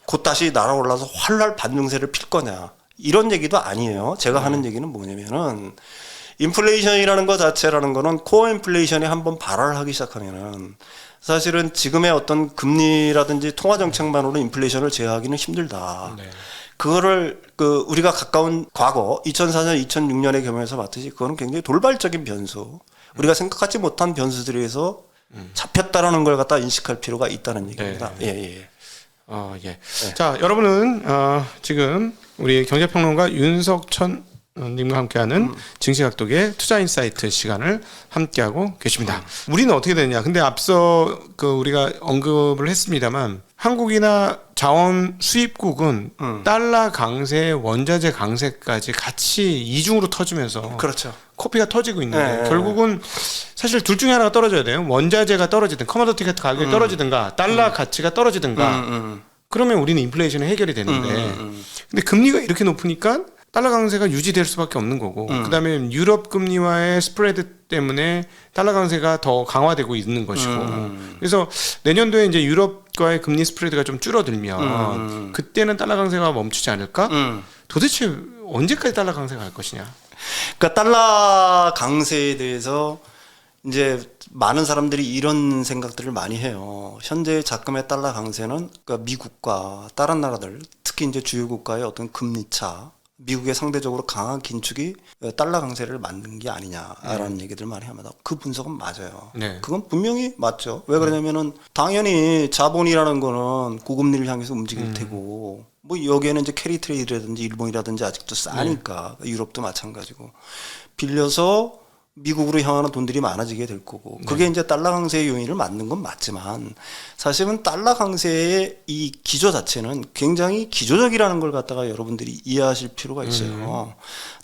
곧 다시 날아올라서 활발 반등세를 필 거냐 이런 얘기도 아니에요. 제가 하는 얘기는 뭐냐면은 인플레이션이라는 것 자체라는 거는 코어 인플레이션이 한번 발화를 하기 시작하면은 사실은 지금의 어떤 금리라든지 통화 정책만으로 인플레이션을 제어하기는 힘들다. 그거를 그 우리가 가까운 과거 2004년, 2006년의 경우에서 봤듯이 그거는 굉장히 돌발적인 변수. 우리가 생각하지 못한 변수들에서 잡혔다라는 걸 갖다 인식할 필요가 있다는 얘기입니다. 예. 자, 여러분은 지금 우리 경제평론가 윤석천 님과 함께하는 증시각독의 투자인사이트 시간을 함께하고 계십니다. 우리는 어떻게 되냐? 근데 앞서 그 우리가 언급을 했습니다만 한국이나 자원 수입국은 달러 강세, 원자재 강세까지 같이 이중으로 터지면서 그렇죠. 코피가 터지고 있는데 결국은 사실 둘 중에 하나가 떨어져야 돼요. 원자재가 떨어지든 커머더티 가격이 떨어지든가 달러 가치가 떨어지든가 그러면 우리는 인플레이션이 해결이 되는데 근데 금리가 이렇게 높으니까 달러 강세가 유지될 수밖에 없는 거고 그다음에 유럽 금리와의 스프레드 때문에 달러 강세가 더 강화되고 있는 것이고 그래서 내년도에 이제 유럽과의 금리 스프레드가 좀 줄어들면 그때는 달러 강세가 멈추지 않을까? 도대체 언제까지 달러 강세가 갈 것이냐? 그러니까 달러 강세에 대해서 이제 많은 사람들이 이런 생각들을 많이 해요. 현재 작금의 달러 강세는 그러니까 미국과 다른 나라들, 특히 이제 주요 국가의 어떤 금리 차, 미국의 상대적으로 강한 긴축이 달러 강세를 만든 게 아니냐라는 얘기들 많이 합니다. 그 분석은 맞아요. 네. 그건 분명히 맞죠. 왜 그러냐면은 당연히 자본이라는 거는 고금리를 향해서 움직일 테고 뭐 여기에는 이제 캐리 트레이드라든지 일본이라든지 아직도 싸니까 유럽도 마찬가지고 빌려서 미국으로 향하는 돈들이 많아지게 될 거고 그게 이제 달러 강세의 요인을 맞는 건 맞지만 사실은 달러 강세의 이 기조 자체는 굉장히 기조적이라는 걸 갖다가 여러분들이 이해하실 필요가 있어요.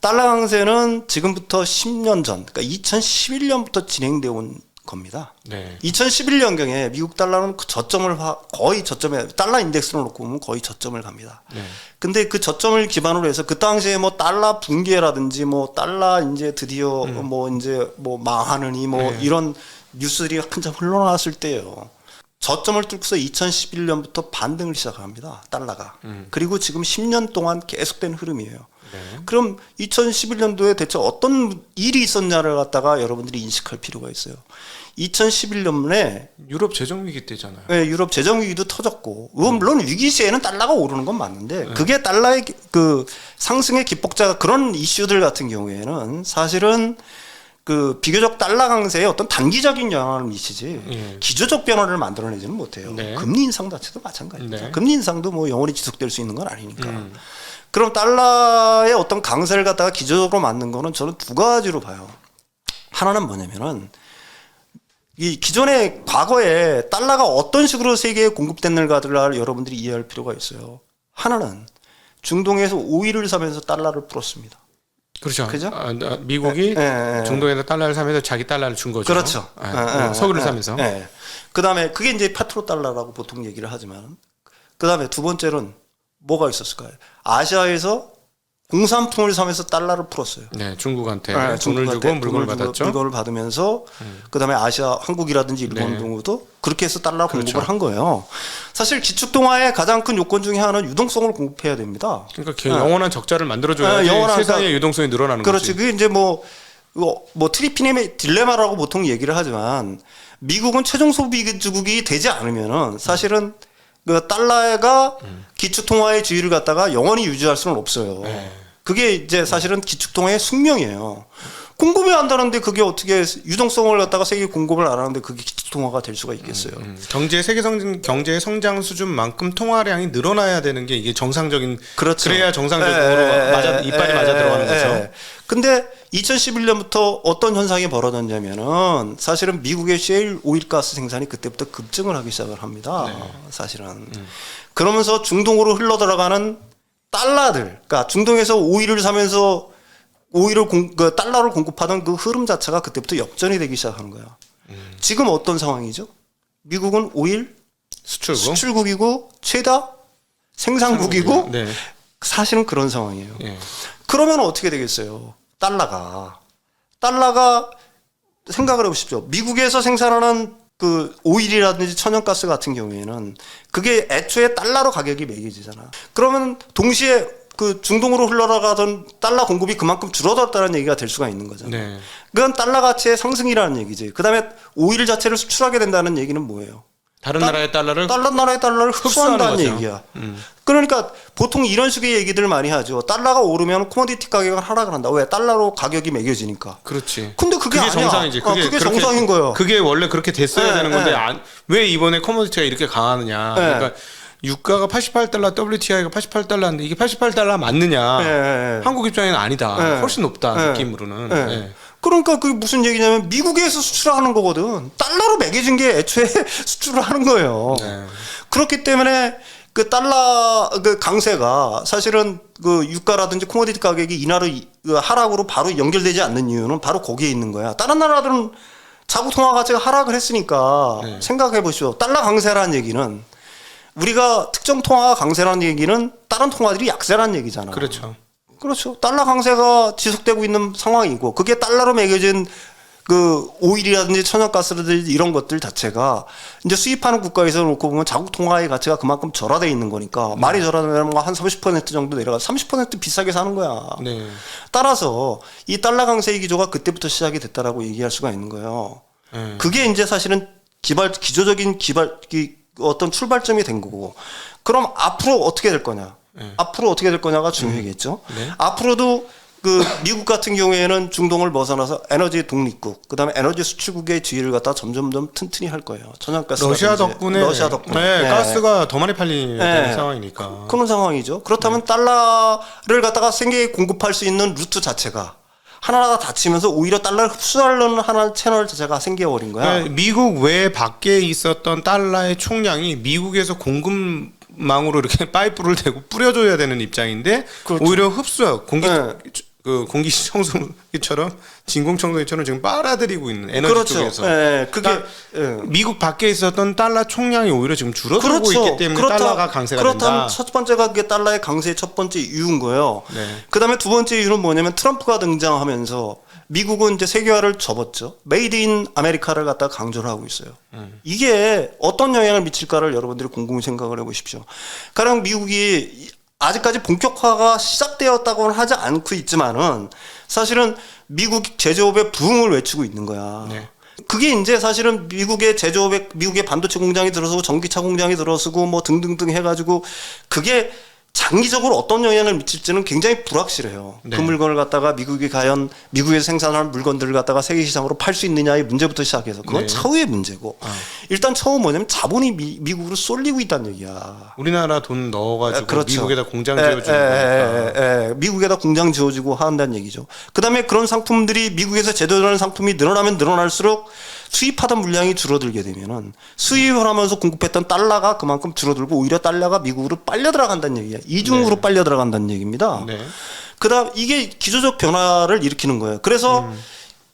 달러 강세는 지금부터 10년 전, 그러니까 2011년부터 진행되어 온 겁니다. 네. 2011년경에 미국 달러는 그 저점을 거의 저점에 달러 인덱스로 놓고 보면 거의 저점을 갑니다. 네. 근데 그 저점을 기반으로 해서 그 당시에 뭐 달러 붕괴라든지 뭐 달러 이제 드디어 뭐 이제 뭐 망하느니 뭐 이런 뉴스들이 한참 흘러나왔을 때예요. 저점을 뚫고서 2011년부터 반등을 시작합니다. 달러가. 그리고 지금 10년 동안 계속된 흐름이에요. 네. 그럼 2011년도에 대체 어떤 일이 있었냐를 갖다가 여러분들이 인식할 필요가 있어요. 2011년에 유럽 재정 위기 때잖아요. 네, 유럽 재정 위기도 터졌고 물론 위기 시에는 달러가 오르는 건 맞는데 그게 달러의 그 상승의 기폭자가 그런 이슈들 같은 경우에는 사실은 그 비교적 달러 강세에 어떤 단기적인 영향을 미치지 기조적 변화를 만들어내지는 못해요. 네. 금리 인상 자체도 마찬가지입니다. 네. 금리 인상도 뭐 영원히 지속될 수 있는 건 아니니까. 그럼 달러의 어떤 강세를 갖다가 기조적으로 만든 거는 저는 두 가지로 봐요. 하나는 뭐냐면은 이 기존의 과거에 달러가 어떤 식으로 세계에 공급됐는가를 여러분들이 이해할 필요가 있어요. 하나는 중동에서 오일을 사면서 달러를 풀었습니다. 그렇죠. 그죠? 미국이 중동에다 달러를 사면서 자기 달러를 준 거죠. 그렇죠. 석유를 사면서. 그 다음에 그게 이제 파트로 달러라고 보통 얘기를 하지만 그 다음에 두 번째는 뭐가 있었을까요? 아시아에서 공산품을 사면서 달러를 풀었어요. 네, 중국한테 돈을 주고 물건을 받았죠. 물건을 받으면서 그다음에 아시아, 한국이라든지 일본 경우도 그렇게 해서 달러 공급을 한 거예요. 사실 기축통화의 가장 큰 요건 중에 하나는 유동성을 공급해야 됩니다. 그러니까 영원한 적자를 만들어줘야지 세상의 유동성이 늘어나는 거지. 그렇지. 그게 이제 뭐 트리피님의 딜레마라고 보통 얘기를 하지만 미국은 최종 소비주국이 되지 않으면은 사실은 그 달러가 기축통화의 지위를 갖다가 영원히 유지할 수는 없어요. 그게 이제 사실은 기축통화의 숙명이에요. 공급이 한다는데 그게 어떻게 유동성을 갖다가 세계 공급을 안 하는데 그게 기축통화가 될 수가 있겠어요. 경제 성장 수준만큼 통화량이 늘어나야 되는 게 이게 정상적인. 그렇죠. 그래야 정상적으로 이빨이 맞아 들어가는 거죠. 근데 2011년부터 어떤 현상이 벌어졌냐면은 사실은 미국의 셰일 오일가스 생산이 그때부터 급증을 하기 시작을 합니다. 사실은. 그러면서 중동으로 흘러 들어가는 달러들, 그러니까 중동에서 오일을 사면서 그 달러를 공급하던 그 흐름 자체가 그때부터 역전이 되기 시작하는 거야. 지금 어떤 상황이죠? 미국은 오일 수출국이고 최다 생산국이고 사실은 그런 상황이에요. 그러면 어떻게 되겠어요? 달러가 생각을 해보십시오. 미국에서 생산하는 그 오일이라든지 천연가스 같은 경우에는 그게 애초에 달러로 가격이 매겨지잖아. 그러면 동시에 그 중동으로 흘러나가던 달러 공급이 그만큼 줄어들었다는 얘기가 될 수가 있는 거잖아요. 그건 달러 가치의 상승이라는 얘기지. 그다음에 오일 자체를 수출하게 된다는 얘기는 뭐예요? 다른 나라의 달러를 흡수한다는 얘기야. 그러니까 보통 이런 식의 얘기들을 많이 하죠. 달러가 오르면 코모디티 가격은 하락을 한다. 왜? 달러로 가격이 매겨지니까. 그렇지. 근데 그게 아니야. 정상이지. 그게 정상인 거예요. 그게 원래 그렇게 됐어야 되는 건데 왜 이번에 코모디티가 이렇게 강하느냐. 그러니까 유가가 88달러, WTI가 88달러인데 이게 88달러 맞느냐. 한국 입장에는 아니다. 훨씬 높다. 느낌으로는. 그러니까 그게 무슨 얘기냐면 미국에서 수출하는 거거든. 달러로 매겨진 게 애초에 수출을 하는 거예요. 그렇기 때문에 그 달러 그 강세가 사실은 그 유가라든지 코모디티 가격이 인하로 하락으로 바로 연결되지 않는 이유는 바로 거기에 있는 거야. 다른 나라들은 자국 통화 가치가 하락을 했으니까 네. 생각해 보시오. 달러 강세라는 얘기는 우리가 특정 통화가 강세라는 얘기는 다른 통화들이 약세라는 얘기잖아. 그렇죠. 그렇죠. 달러 강세가 지속되고 있는 상황이고 그게 달러로 매겨진 그 오일이라든지 천연가스라든지 이런 것들 자체가 이제 수입하는 국가에서 놓고 보면 자국 통화의 가치가 그만큼 절하돼 있는 거니까 많이 절하되면 한 30% 정도 내려가 30% 비싸게 사는 거야. 네. 따라서 이 달러 강세의 기조가 그때부터 시작이 됐다라고 얘기할 수가 있는 거예요. 그게 이제 사실은 기조적인 어떤 출발점이 된 거고 그럼 앞으로 어떻게 될 거냐? 앞으로 어떻게 될 거냐가 중요하겠죠. 네. 앞으로도 그 미국 같은 경우에는 중동을 벗어나서 에너지 독립국, 그다음에 에너지 수출국의 지위를 갖다 점점점 튼튼히 할 거예요. 천연가스 러시아 덕분에 네, 가스가 더 많이 팔리는 상황이니까. 그런 상황이죠. 그렇다면 달러를 갖다가 생계에 공급할 수 있는 루트 자체가 하나가 닫히면서 오히려 달러를 흡수하려는 하나의 채널 자체가 생겨버린 거야. 네, 미국 외 밖에 있었던 달러의 총량이 미국에서 공급망으로 이렇게 파이프를 대고 뿌려줘야 되는 입장인데 그렇죠. 오히려 흡수요. 네. 공기 청소기처럼 진공 청소기처럼 지금 빨아들이고 있는 에너지 그렇죠. 쪽에서. 네, 그게 그러니까 미국 밖에 있었던 달러 총량이 오히려 지금 줄어들고 그렇죠. 있기 때문에 달러가 강세가 그렇다면 된다. 첫 번째가 그게 달러의 강세의 첫 번째 이유인 거예요. 네. 그다음에 두 번째 이유는 뭐냐면 트럼프가 등장하면서 미국은 이제 세계화를 접었죠. 메이드 인 아메리카를 갖다가 강조를 하고 있어요. 이게 어떤 영향을 미칠까를 여러분들이 곰곰이 생각을 해보십시오. 가령 미국이 아직까지 본격화가 시작되었다고는 하지 않고 있지만은 사실은 미국 제조업의 부흥을 외치고 있는 거야. 네. 그게 이제 사실은 미국의 제조업에 미국의 반도체 공장이 들어서고 전기차 공장이 들어서고 뭐 등등등 해가지고 그게 장기적으로 어떤 영향을 미칠지는 굉장히 불확실해요. 네. 그 물건을 갖다가 미국이 과연 미국에서 생산한 물건들을 갖다가 세계 시장으로 팔 수 있느냐의 문제부터 시작해서 그건 네. 차후의 문제고 일단 처음 뭐냐면 자본이 미국으로 쏠리고 있다는 얘기야. 우리나라 돈 넣어가지고 그렇죠. 미국에다 공장 지어주는 거니까. 미국에다 공장 지어주고 한다는 얘기죠. 그다음에 그런 상품들이 미국에서 제조되는 상품이 늘어나면 늘어날수록 수입하던 물량이 줄어들게 되면은 수입을 하면서 공급했던 달러가 그만큼 줄어들고 오히려 달러가 미국으로 빨려 들어간다는 얘기야. 이중으로 네. 빨려 들어간다는 얘기입니다. 네. 그다음 이게 기조적 변화를 일으키는 거예요. 그래서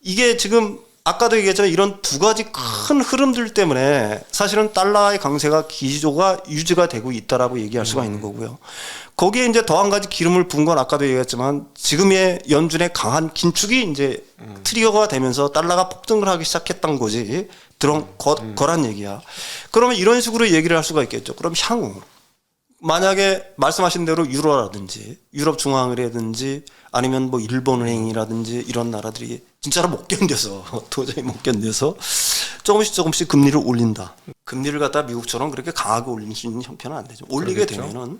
이게 지금 아까도 얘기했지만 이런 두 가지 큰 흐름들 때문에 사실은 달러의 강세가 기조가 유지가 되고 있다라고 얘기할 수가 있는 거고요. 거기에 이제 더 한 가지 기름을 부은 건 아까도 얘기했지만 지금의 연준의 강한 긴축이 이제 트리거가 되면서 달러가 폭등을 하기 시작했던 거지. 거란 얘기야. 그러면 이런 식으로 얘기를 할 수가 있겠죠. 그럼 향후 만약에 말씀하신 대로 유로라든지 유럽 중앙은행이라든지 아니면 뭐 일본은행이라든지 이런 나라들이 진짜로 못 견뎌서 도저히 못 견뎌서 조금씩 금리를 올린다. 금리를 갖다 미국처럼 그렇게 강하게 올릴 수 있는 형편은 안 되죠. 올리게 그러겠죠. 되면은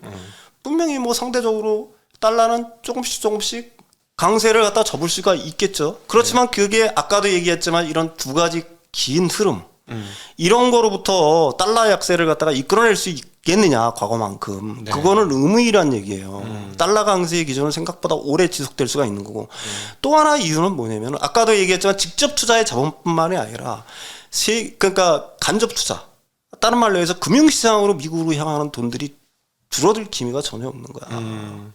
분명히 뭐 상대적으로 달러는 조금씩 강세를 갖다 접을 수가 있겠죠. 그렇지만 그게 아까도 얘기했지만 이런 두 가지 긴 흐름 이런 거로부터 달러 약세를 갖다가 이끌어낼 수 있겠느냐 과거만큼. 네. 그거는 의무이란 얘기예요. 달러 강세의 기조는 생각보다 오래 지속될 수가 있는 거고 또 하나 이유는 뭐냐면 아까도 얘기했지만 직접 투자의 자본뿐만이 아니라 그러니까 간접 투자 다른 말로 해서 금융시장으로 미국으로 향하는 돈들이 줄어들 기미가 전혀 없는 거야.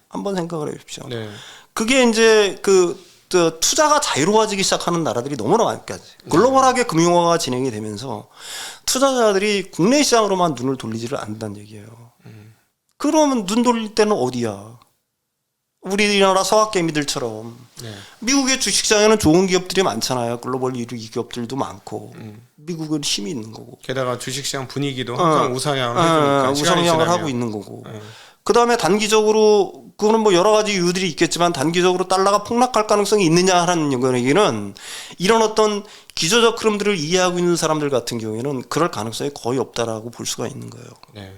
한번 생각을 해보십시오. 네. 그게 이제 투자가 자유로워지기 시작하는 나라들이 너무나 많까지 글로벌하게 금융화가 진행이 되면서 투자자들이 국내 시장으로만 눈을 돌리지를 않는다는 얘기예요. 그러면 눈 돌릴 때는 어디야? 우리나라 서학개미들처럼 네. 미국의 주식시장에는 좋은 기업들이 많잖아요. 글로벌 1위 기업들도 많고 미국은 힘이 있는 거고 게다가 주식시장 분위기도 항상 우상향을 해주니까 우상향을 하고 있는 거고 그 다음에 단기적으로 그거는 뭐 여러 가지 이유들이 있겠지만 단기적으로 달러가 폭락할 가능성이 있느냐 하는 얘기는 이런 어떤 기조적 흐름들을 이해하고 있는 사람들 같은 경우에는 그럴 가능성이 거의 없다라고 볼 수가 있는 거예요. 네.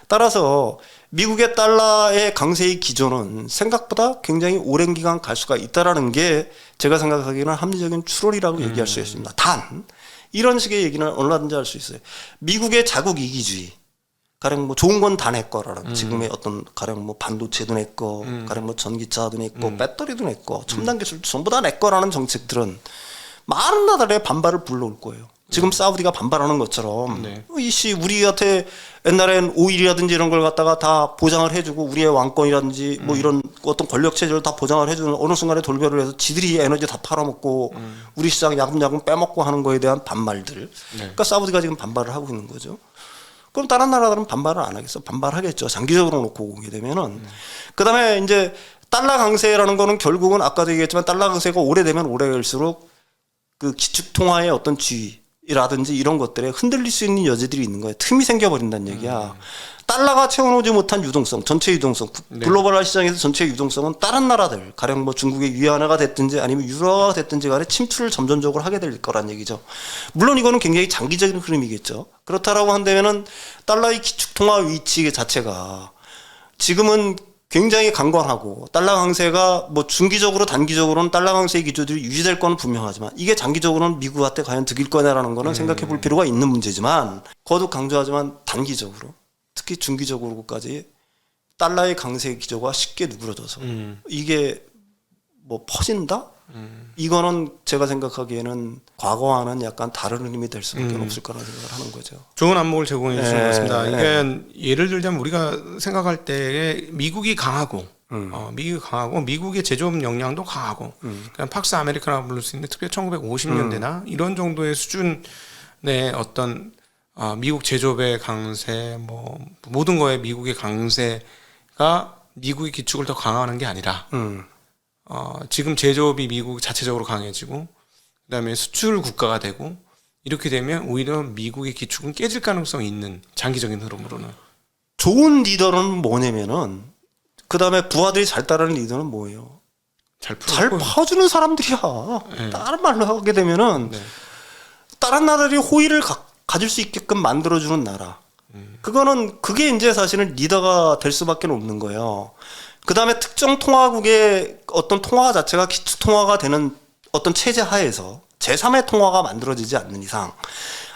따라서 미국의 달러의 강세의 기조는 생각보다 굉장히 오랜 기간 갈 수가 있다라는 게 제가 생각하기에는 합리적인 추론이라고 얘기할 수 있습니다. 단 이런 식의 얘기는 얼마든지 할 수 있어요. 미국의 자국 이기주의 가령 뭐 좋은 건 다 내 거라는 지금의 어떤 가령 뭐 반도체도 내 거, 가령 뭐 전기차도 내 거, 배터리도 내 거, 첨단 기술도 전부 다 내 거라는 정책들은 많은 나라의 반발을 불러올 거예요. 지금 사우디가 반발하는 것처럼 네. 이씨 우리한테 옛날엔 오일이라든지 이런 걸 갖다가 다 보장을 해주고 우리의 왕권이라든지 뭐 이런 어떤 권력 체제를 다 보장을 해주는 어느 순간에 돌변을 해서 지들이 에너지 다 팔아먹고 우리 시장 야금야금 빼먹고 하는 거에 대한 반발들. 그러니까 사우디가 지금 반발을 하고 있는 거죠. 그럼 다른 나라들은 반발을 안 하겠어? 반발하겠죠. 장기적으로 놓고 보게 되면은. 그다음에 이제 달러 강세라는 거는 결국은 아까도 얘기했지만 달러 강세가 오래되면 오래갈수록 그 기축통화의 어떤 지위라든지 이런 것들에 흔들릴 수 있는 여지들이 있는 거예요. 틈이 생겨버린다는 얘기야. 달러가 채워놓지 못한 유동성, 전체 유동성, 글로벌화 시장에서 전체 유동성은 다른 나라들, 가령 뭐 중국의 위안화가 됐든지 아니면 유로화가 됐든지 간에 침투를 점진적으로 하게 될 거란 얘기죠. 물론 이거는 굉장히 장기적인 흐름이겠죠. 그렇다라고 한다면은 달러의 기축통화 위치 자체가 지금은 굉장히 강건하고 달러 강세가 뭐 중기적으로 단기적으로는 달러 강세의 기조들이 유지될 거는 분명하지만 이게 장기적으로는 미국한테 과연 득일 거냐라는 거는 생각해 볼 필요가 있는 문제지만 거듭 강조하지만 단기적으로 특히 중기적으로까지 달러의 강세 기조가 쉽게 누그러져서 이게 뭐 퍼진다? 이거는 제가 생각하기에는 과거와는 약간 다른 의미 될 수밖에 없을 거라는 생각을 하는 거죠. 좋은 안목을 제공해 주신 것 같습니다. 네. 이게 예를 들자면 우리가 생각할 때 미국이 강하고 미국이 강하고 미국의 제조업 역량도 강하고 그냥 팍스 아메리카노 부를 수 있는 특별히 1950년대나 이런 정도의 수준의 어떤 미국 제조업의 강세 뭐 모든 거에 미국의 강세가 미국의 기축을 더 강화하는 게 아니라 지금 제조업이 미국 자체적으로 강해지고 그다음에 수출 국가가 되고 이렇게 되면 오히려 미국의 기축은 깨질 가능성이 있는 장기적인 흐름으로는 좋은 리더는 뭐냐면은 그다음에 부하들이 잘 따르는 리더는 뭐예요? 잘 퍼주는 사람들이야. 네. 다른 말로 하게 되면은 네. 다른 나라들이 호의를 가질 수 있게끔 만들어주는 나라. 그거는 그게 이제 사실은 리더가 될 수밖에 없는 거예요. 그 다음에 특정 통화국의 어떤 통화 자체가 기축 통화가 되는 어떤 체제 하에서 제3의 통화가 만들어지지 않는 이상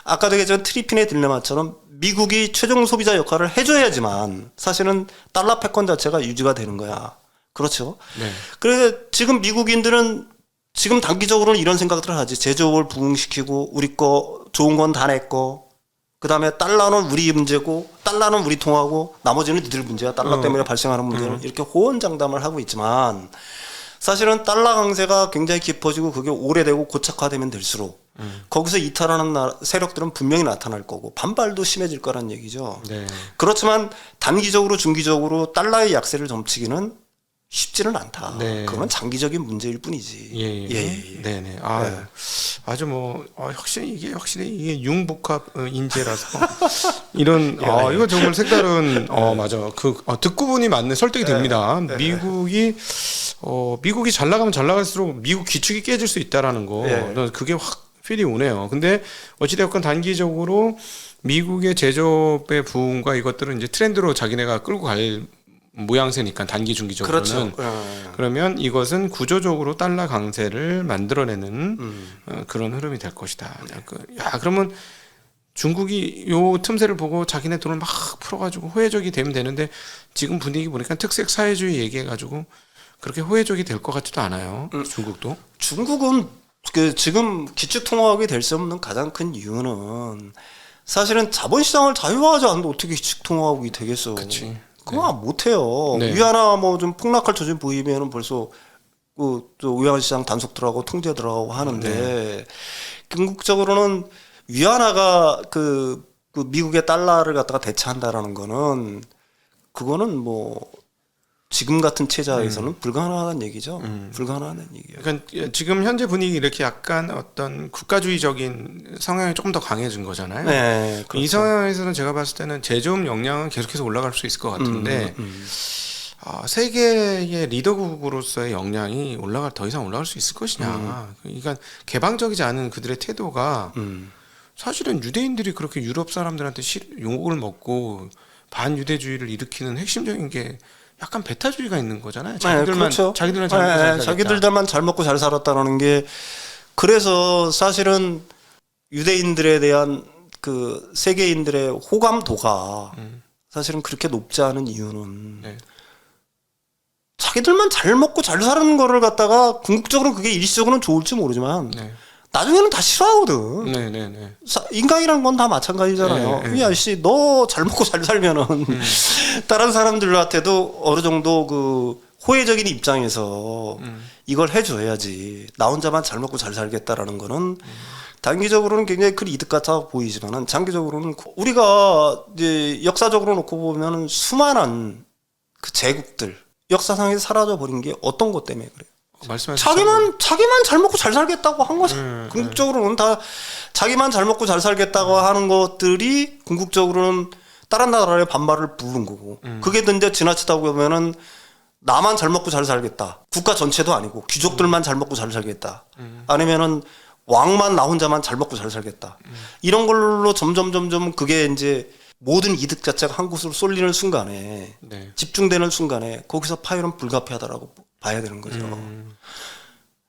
아까도 얘기했지만 트리핀의 딜레마처럼 미국이 최종 소비자 역할을 해줘야지만 사실은 달러 패권 자체가 유지가 되는 거야. 그렇죠. 네. 그래서 지금 미국인들은 지금 단기적으로는 이런 생각들을 하지. 제조업을 부흥시키고 우리 거 좋은 건 다 내 거. 그 다음에 달러는 우리 문제고 달러는 우리 통하고 나머지는 니들 문제야. 달러 때문에 발생하는 문제는 이렇게 호언장담을 하고 있지만 사실은 달러 강세가 굉장히 깊어지고 그게 오래되고 고착화되면 될수록 거기서 이탈하는 세력들은 분명히 나타날 거고 반발도 심해질 거란 얘기죠. 네. 그렇지만 단기적으로 중기적으로 달러의 약세를 점치기는 쉽지는 않다. 네. 그건 장기적인 문제일 뿐이지. 예. 네네. 아주 뭐 확실히 이게 융복합 인재라서 이런 이거 정말 색다른 맞아. 듣고 보니 맞네. 설득이 됩니다. 미국이 잘 나가면 잘 나갈수록 미국 기축이 깨질 수 있다라는 거. 그게 확 필이 오네요. 근데 어찌되었건 단기적으로 미국의 제조업의 부흥과 이것들은 이제 트렌드로 자기네가 끌고 갈 모양새니까 단기 중기적으로는 그렇죠. 그러면 이것은 구조적으로 달러 강세를 만들어내는 그런 흐름이 될 것이다. 그러면 중국이 요 틈새를 보고 자기네 돈을 막 풀어가지고 호혜적이 되면 되는데 지금 분위기 보니까 특색 사회주의 얘기해가지고 그렇게 호혜적이 될 것 같지도 않아요. 중국도. 중국은 지금 기축통화국이 될 수 없는 가장 큰 이유는 사실은 자본시장을 자유화하지 않는데 어떻게 기축통화국이 되겠어. 그치. 그거 못해요. 네. 위안화 뭐 좀 폭락할 조짐 보이면은 벌써 또 위안화 시장 단속 들어가고 통제 들어가고 하는데 궁극적으로는 위안화가 그 미국의 달러를 갖다가 대체한다라는 거는 그거는 뭐 지금 같은 체제에서는 불가능하다는 얘기죠. 불가능하다는 얘기예요. 그러니까 지금 현재 분위기 이렇게 약간 어떤 국가주의적인 성향이 조금 더 강해진 거잖아요. 네, 그렇죠. 이 상황에서는 제가 봤을 때는 제조업 역량은 계속해서 올라갈 수 있을 것 같은데 세계의 리더국으로서의 역량이 더 이상 올라갈 수 있을 것이냐. 그러니까 개방적이지 않은 그들의 태도가 사실은 유대인들이 그렇게 유럽 사람들한테 욕을 먹고 반유대주의를 일으키는 핵심적인 게 약간 베타주의가 있는 거잖아요. 그렇죠. 자기들만 잘 먹고 잘 살겠다. 자기들만 잘 먹고 잘 살았다라는 게 그래서 사실은 유대인들에 대한 그 세계인들의 호감도가 사실은 그렇게 높지 않은 이유는 자기들만 잘 먹고 잘 사는 거를 갖다가 궁극적으로 그게 일시적으로는 좋을지 모르지만 나중에는 다 싫어하거든. 네네네. 인간이란 건 다 마찬가지잖아요. 네, 네. 야, 씨, 너 잘 먹고 잘 살면은 다른 사람들한테도 어느 정도 그 호혜적인 입장에서 이걸 해줘야지. 나 혼자만 잘 먹고 잘 살겠다라는 거는 단기적으로는 굉장히 큰 이득 같아 보이지만은 장기적으로는 우리가 이제 역사적으로 놓고 보면은 수많은 그 제국들 역사상에서 사라져 버린 게 어떤 것 때문에 그래요. 자기만 잘 먹고 잘 살겠다고 한 거죠. 궁극적으로는 다 자기만 잘 먹고 잘 살겠다고 하는 것들이 궁극적으로는 다른 나라의 반발을 부른 거고. 그게 근데 지나치다 보면은 나만 잘 먹고 잘 살겠다. 국가 전체도 아니고 귀족들만 잘 먹고 잘 살겠다. 아니면은 왕만 나 혼자만 잘 먹고 잘 살겠다. 이런 걸로 점점 그게 이제 모든 이득 자체가 한 곳으로 쏠리는 순간에 네. 집중되는 순간에 거기서 파열은 불가피하다라고 봐야 되는 거죠.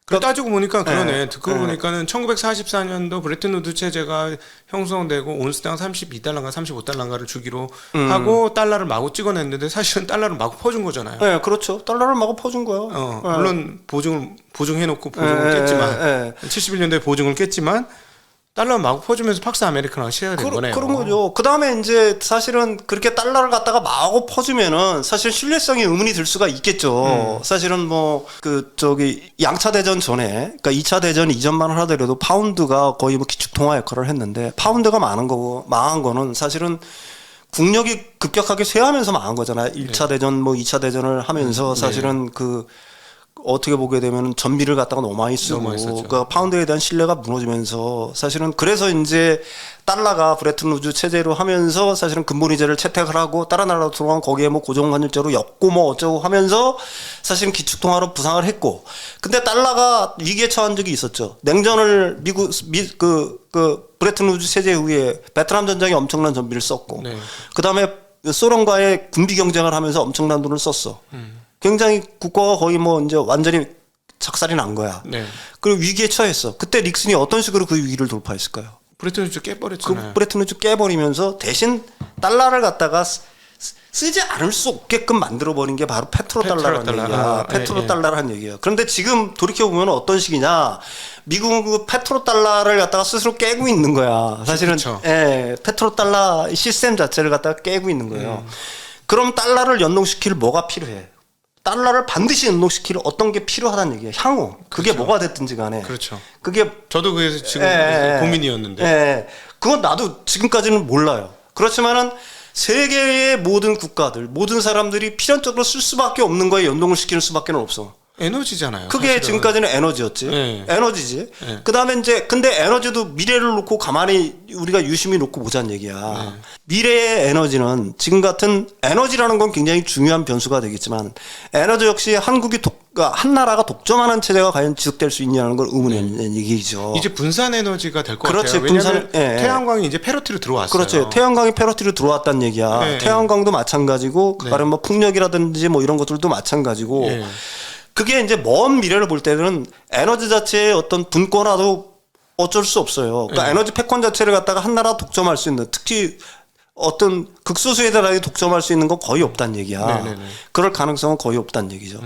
그러니까 따지고 보니까 그러네. 네. 듣고 보니까는 1944년도 브레튼 우드 체제가 형성되고 온스당 32달러인가 35달러인가를 주기로 하고 달러를 마구 찍어냈는데 사실은 달러를 마구 퍼준 거잖아요. 네, 그렇죠. 달러를 마구 퍼준 거예요. 물론 보증해놓고 보증을 깼지만 71년도에 보증을 깼지만 달러 마구 퍼주면서 팍스 아메리카노가 시작이 된 거네요. 그런 거죠. 그 다음에 이제 사실은 그렇게 달러를 갖다가 마구 퍼주면은 사실 신뢰성이 의문이 들 수가 있겠죠. 사실은 뭐 양차 대전 전에, 그러니까 2차 대전 이전만 하더라도 파운드가 거의 뭐 기축통화 역할을 했는데 파운드가 망한 거는 사실은 국력이 급격하게 쇠하면서 망한 거잖아요. 1차 대전, 뭐 2차 대전을 하면서 사실은 어떻게 보게 되면 전비를 갖다가 너무 많이 쓰고 그 파운드에 대한 신뢰가 무너지면서 사실은 그래서 이제 달러가 브레튼 우드 체제로 하면서 사실은 근본이자를 채택을 하고 다른 나라로 들어간 거기에 뭐 고정관율제로 엮고 뭐 어쩌고 하면서 사실은 기축통화로 부상을 했고 근데 달러가 위기에 처한 적이 있었죠. 냉전을 브레튼 우드 체제 후에 베트남 전쟁에 엄청난 전비를 썼고 그다음에 소련과의 군비 경쟁을 하면서 엄청난 돈을 썼어. 굉장히 국가가 거의 뭐 이제 완전히 작살이 난 거야. 그리고 위기에 처했어. 그때 닉슨이 어떤 식으로 그 위기를 돌파했을까요? 브레튼 우드 깨버렸잖아요. 브레튼 우드 깨버리면서 대신 달러를 갖다가 쓰지 않을 수 없게끔 만들어버린 게 바로 페트로달러라는 얘기야. 페트로달러라는 얘기야. 그런데 지금 돌이켜보면 어떤 식이냐. 미국은 그 페트로달러를 갖다가 스스로 깨고 있는 거야. 사실은 페트로달러 시스템 자체를 갖다가 깨고 있는 거예요. 그럼 달러를 연동시킬 뭐가 필요해? 달러를 반드시 연동시킬 어떤 게 필요하다는 얘기예요. 향후. 그게 뭐가 됐든지 간에. 그게 저도 그래서 지금 고민이었는데. 그건 나도 지금까지는 몰라요. 그렇지만은 세계의 모든 국가들, 모든 사람들이 필연적으로 쓸 수밖에 없는 거에 연동을 시키는 수밖에 없어. 에너지잖아요. 그게 사실은. 지금까지는 에너지였지. 에너지지. 그다음에 이제 근데 에너지도 미래를 놓고 가만히 우리가 유심히 놓고 보자는 얘기야. 미래의 에너지는 지금 같은 에너지라는 건 굉장히 중요한 변수가 되겠지만 에너지 역시 한 나라가 독점하는 체제가 과연 지속될 수 있냐는 걸 의문의 얘기죠. 이제 분산 에너지가 될 것 같아요. 왜냐하면 태양광이 이제 페로티로 들어왔어요. 그렇죠. 태양광이 페로티로 들어왔다는 얘기야. 태양광도 마찬가지고 다른 뭐 풍력이라든지 뭐 이런 것들도 마찬가지고 그게 이제 먼 미래를 볼 때는 에너지 자체의 어떤 분권화도 어쩔 수 없어요. 그러니까 에너지 패권 자체를 갖다가 한 나라 독점할 수 있는 특히 어떤 극소수에 대해 독점할 수 있는 건 거의 없다는 얘기야. 그럴 가능성은 거의 없다는 얘기죠.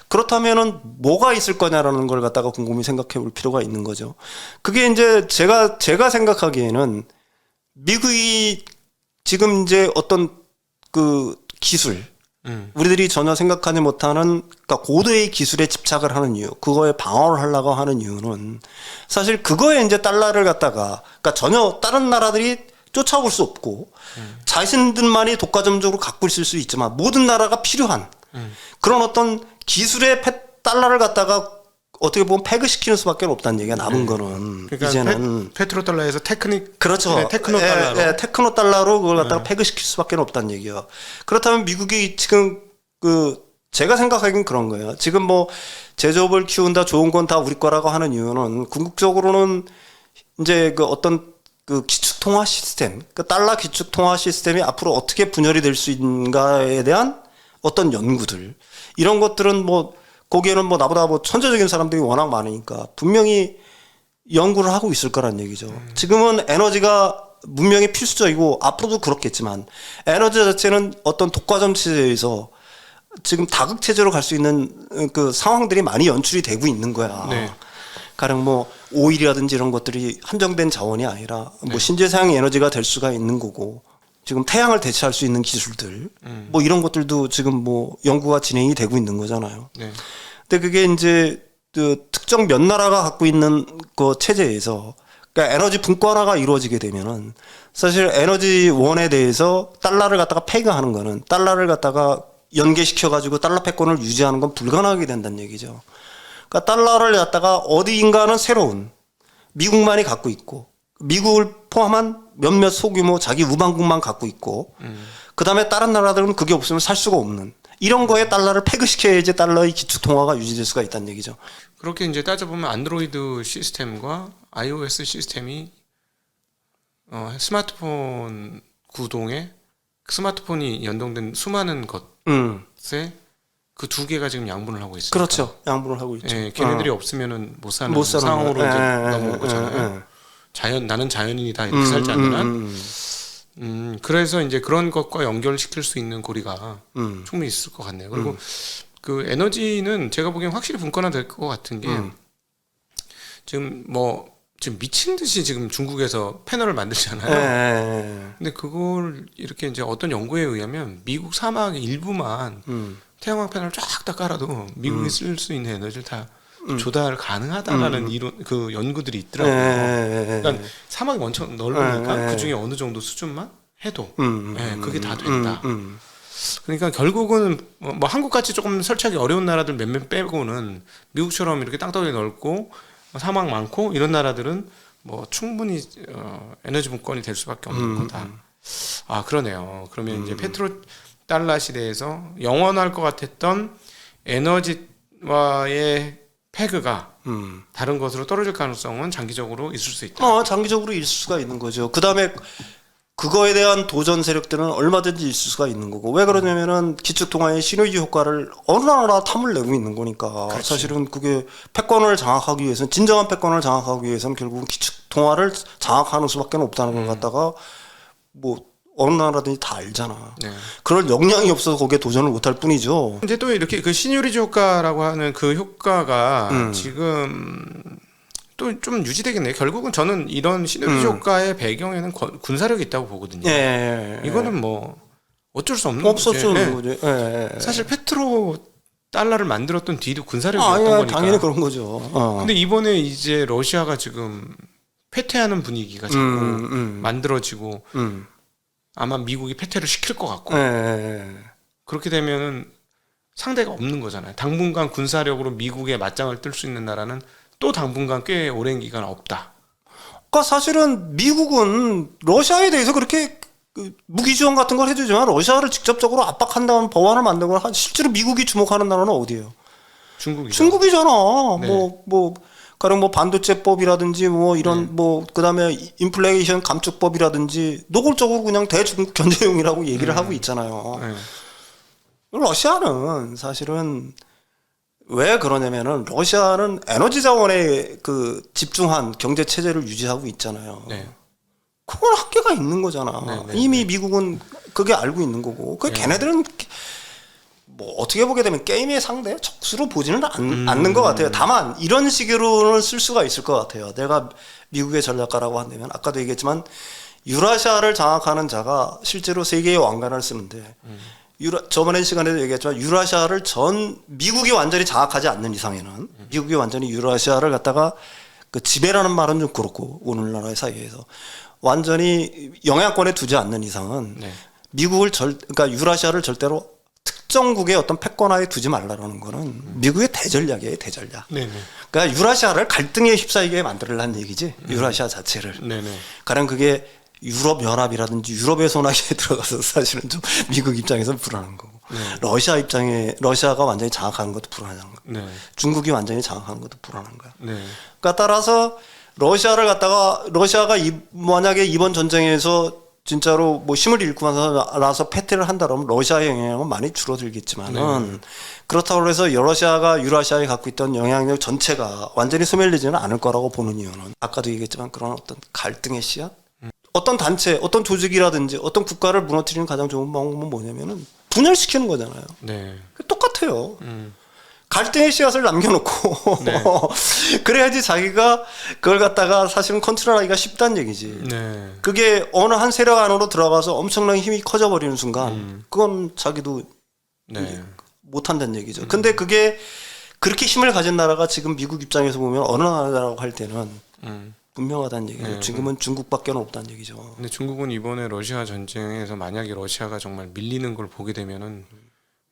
그렇다면은 뭐가 있을 거냐라는 걸 갖다가 곰곰이 생각해 볼 필요가 있는 거죠. 그게 이제 제가 생각하기에는 미국이 지금 이제 어떤 그 기술 우리들이 전혀 생각하지 못하는 그러니까 고도의 기술에 집착을 하는 이유, 그거에 방어를 하려고 하는 이유는 사실 그거에 이제 달러를 갖다가 그러니까 전혀 다른 나라들이 쫓아올 수 없고 자신들만이 독과점적으로 갖고 있을 수 있지만 모든 나라가 필요한 그런 어떤 기술의 달러를 갖다가 어떻게 보면 패그시키는 수밖에 없다는 얘기가 남은 거는 그러니까 이제는 페트로달러에서 그렇죠. 테크노달러로 테크노달러로 그걸 갖다가 패그시킬 수밖에 없다는 얘기예요. 그렇다면 미국이 지금 제가 생각하기엔 그런 거예요. 지금 뭐 제조업을 키운다 좋은 건 다 우리 거라고 하는 이유는 궁극적으로는 이제 그 어떤 그 기축통화 시스템, 그 달러 기축통화 시스템이 앞으로 어떻게 분열이 될 수 있는가에 대한 어떤 연구들 이런 것들은 뭐 거기에는 뭐 나보다 뭐 천재적인 사람들이 워낙 많으니까 분명히 연구를 하고 있을 거란 얘기죠. 지금은 에너지가 문명이 필수적이고 앞으로도 그렇겠지만 에너지 자체는 어떤 독과점 체제에서 지금 다극 체제로 갈 수 있는 그 상황들이 많이 연출이 되고 있는 거야. 가령 뭐 오일이라든지 이런 것들이 한정된 자원이 아니라 뭐 신재사용 에너지가 될 수가 있는 거고 지금 태양을 대체할 수 있는 기술들 뭐 이런 것들도 지금 뭐 연구가 진행이 되고 있는 거잖아요. 네. 근데 그게 이제 그 특정 몇 나라가 갖고 있는 그 체제에서 그러니까 에너지 분권화가 이루어지게 되면은 사실 에너지원에 대해서 달러를 갖다가 페이그하는 거는 달러를 갖다가 연계시켜 가지고 달러 패권을 유지하는 건 불가능하게 된다는 얘기죠. 그러니까 달러를 갖다가 어디인가는 새로운 미국만이 갖고 있고 미국을 포함한 몇몇 소규모 자기 우방국만 갖고 있고 그다음에 다른 나라들은 그게 없으면 살 수가 없는 이런 거에 달러를 패그시켜야지 달러의 기축 통화가 유지될 수가 있다는 얘기죠. 그렇게 이제 따져보면 안드로이드 시스템과 iOS 시스템이 스마트폰 구동에 스마트폰이 연동된 수많은 것에 그 두 개가 지금 양분을 하고 있어요. 그렇죠. 양분을 하고 있죠. 예, 걔네들이 없으면은 못 사는 상황으로 이제 넘어온 거잖아요. 나는 자연인이다 이렇게 살지 않는 한. 그래서 이제 그런 것과 연결시킬 수 있는 고리가 충분히 있을 것 같네요. 그리고 그 에너지는 제가 보기엔 확실히 분권화될 것 같은 게 지금 미친 듯이 지금 중국에서 패널을 만들잖아요. 근데 그걸 이렇게 이제 어떤 연구에 의하면 미국 사막 일부만 태양광 패널 쫙 다 깔아도 미국이 쓸 수 있는 에너지를 다 조달 가능하다라는 이론 그 연구들이 있더라고요. 그러니까 사막이 엄청 넓으니까 그 중에 어느 정도 수준만 해도 그게 다 된다. 그러니까 결국은 뭐 한국같이 조금 설치하기 어려운 나라들 몇몇 빼고는 미국처럼 이렇게 땅덩이 넓고 사막 많고 이런 나라들은 뭐 충분히 에너지 분권이 될 수밖에 없는 거다. 아 그러네요. 그러면 이제 페트로 달러 시대에서 영원할 것 같았던 에너지와의 패그가 다른 것으로 떨어질 가능성은 장기적으로 있을 수 있다. 장기적으로 있을 수가 있는 거죠. 그 다음에 그거에 대한 도전 세력들은 얼마든지 있을 수가 있는 거고 왜 그러냐면은 기축통화의 시너지 효과를 어느 나라 탐을 내고 있는 거니까 그렇지. 사실은 그게 패권을 장악하기 위해서는 진정한 패권을 장악하기 위해서는 결국은 기축통화를 장악하는 수밖에 없다는 걸 갖다가 뭐 어느 나라든지 다 알잖아. 네. 그럴 역량이 없어서 거기에 도전을 못할 뿐이죠. 이제 또 이렇게 그 시뉴리즈 효과라고 하는 그 효과가 지금 또 좀 유지되겠네요. 결국은 저는 이런 시너지 효과의 배경에는 군사력이 있다고 보거든요. 이거는 뭐 어쩔 수 없는 없었죠. 거죠. 사실 페트로 달러를 만들었던 뒤도 군사력이었던 거니까. 당연히 그런 거죠. 근데 이번에 이제 러시아가 지금 패퇴하는 분위기가 자꾸 만들어지고 아마 미국이 패퇴를 시킬 것 같고 그렇게 되면은 상대가 없는 거잖아요. 당분간 군사력으로 미국에 맞짱을 뜰 수 있는 나라는 또 당분간 꽤 오랜 기간 없다. 그러니까 사실은 미국은 러시아에 대해서 그렇게 무기 지원 같은 걸 해주지만 러시아를 직접적으로 압박한다는 법안을 만들거나 실제로 미국이 주목하는 나라는 어디예요? 중국이잖아. 네. 가령 뭐 반도체법이라든지 뭐 이런 뭐 그다음에 인플레이션 감축법이라든지 노골적으로 그냥 대중국 견제용이라고 얘기를 하고 있잖아요. 러시아는 사실은 왜 그러냐면은 러시아는 에너지 자원에 그 집중한 경제 체제를 유지하고 있잖아요. 그건 한계가 있는 거잖아. 이미 미국은 그게 알고 있는 거고. 그 걔네들은 뭐 어떻게 보게 되면 게임의 상대 적수로 보지는 않는 것 같아요. 다만 이런 식으로는 쓸 수가 있을 것 같아요. 내가 미국의 전략가라고 한다면 아까도 얘기했지만 유라시아를 장악하는 자가 실제로 세계의 왕관을 쓰는데 저번에 시간에도 얘기했지만 유라시아를 미국이 완전히 장악하지 않는 이상에는 미국이 완전히 유라시아를 갖다가 그 지배라는 말은 좀 그렇고 오늘날의 사이에서 완전히 영향권에 두지 않는 이상은 그러니까 유라시아를 절대로 특정국의 어떤 패권하에 두지 말라라는 거는 미국의 대전략이에요, 대전략. 그러니까 유라시아를 갈등에 휩싸이게 만들려는 얘기지, 유라시아 자체를. 가령 그게 유럽 연합이라든지 유럽의 손아귀에 들어가서 사실은 좀 미국 입장에서는 불안한 거고. 러시아가 완전히 장악하는 것도 불안한 거고. 중국이 완전히 장악하는 것도 불안한 거야. 그러니까 따라서 러시아가 만약에 이번 전쟁에서 진짜로 뭐 힘을 잃고 나서 패퇴를 한다 그러면 러시아의 영향은 많이 줄어들겠지만은 그렇다고 해서 러시아가 유라시아에 갖고 있던 영향력 전체가 완전히 소멸되지는 않을 거라고 보는 이유는 아까도 얘기했지만 그런 어떤 갈등의 씨앗? 어떤 단체, 어떤 조직이라든지 어떤 국가를 무너뜨리는 가장 좋은 방법은 뭐냐면은 분열시키는 거잖아요. 똑같아요. 갈등의 씨앗을 남겨놓고 네. 그래야지 자기가 그걸 갖다가 사실은 컨트롤하기가 쉽다는 얘기지. 네. 그게 어느 한 세력 안으로 들어가서 엄청나게 힘이 커져버리는 순간 그건 자기도 네. 못한다는 얘기죠. 근데 그게 그렇게 힘을 가진 나라가 지금 미국 입장에서 보면 어느 나라라고 할 때는 분명하다는 얘기죠. 네. 지금은 중국밖에 없다는 얘기죠. 근데 중국은 이번에 러시아 전쟁에서 만약에 러시아가 정말 밀리는 걸 보게 되면은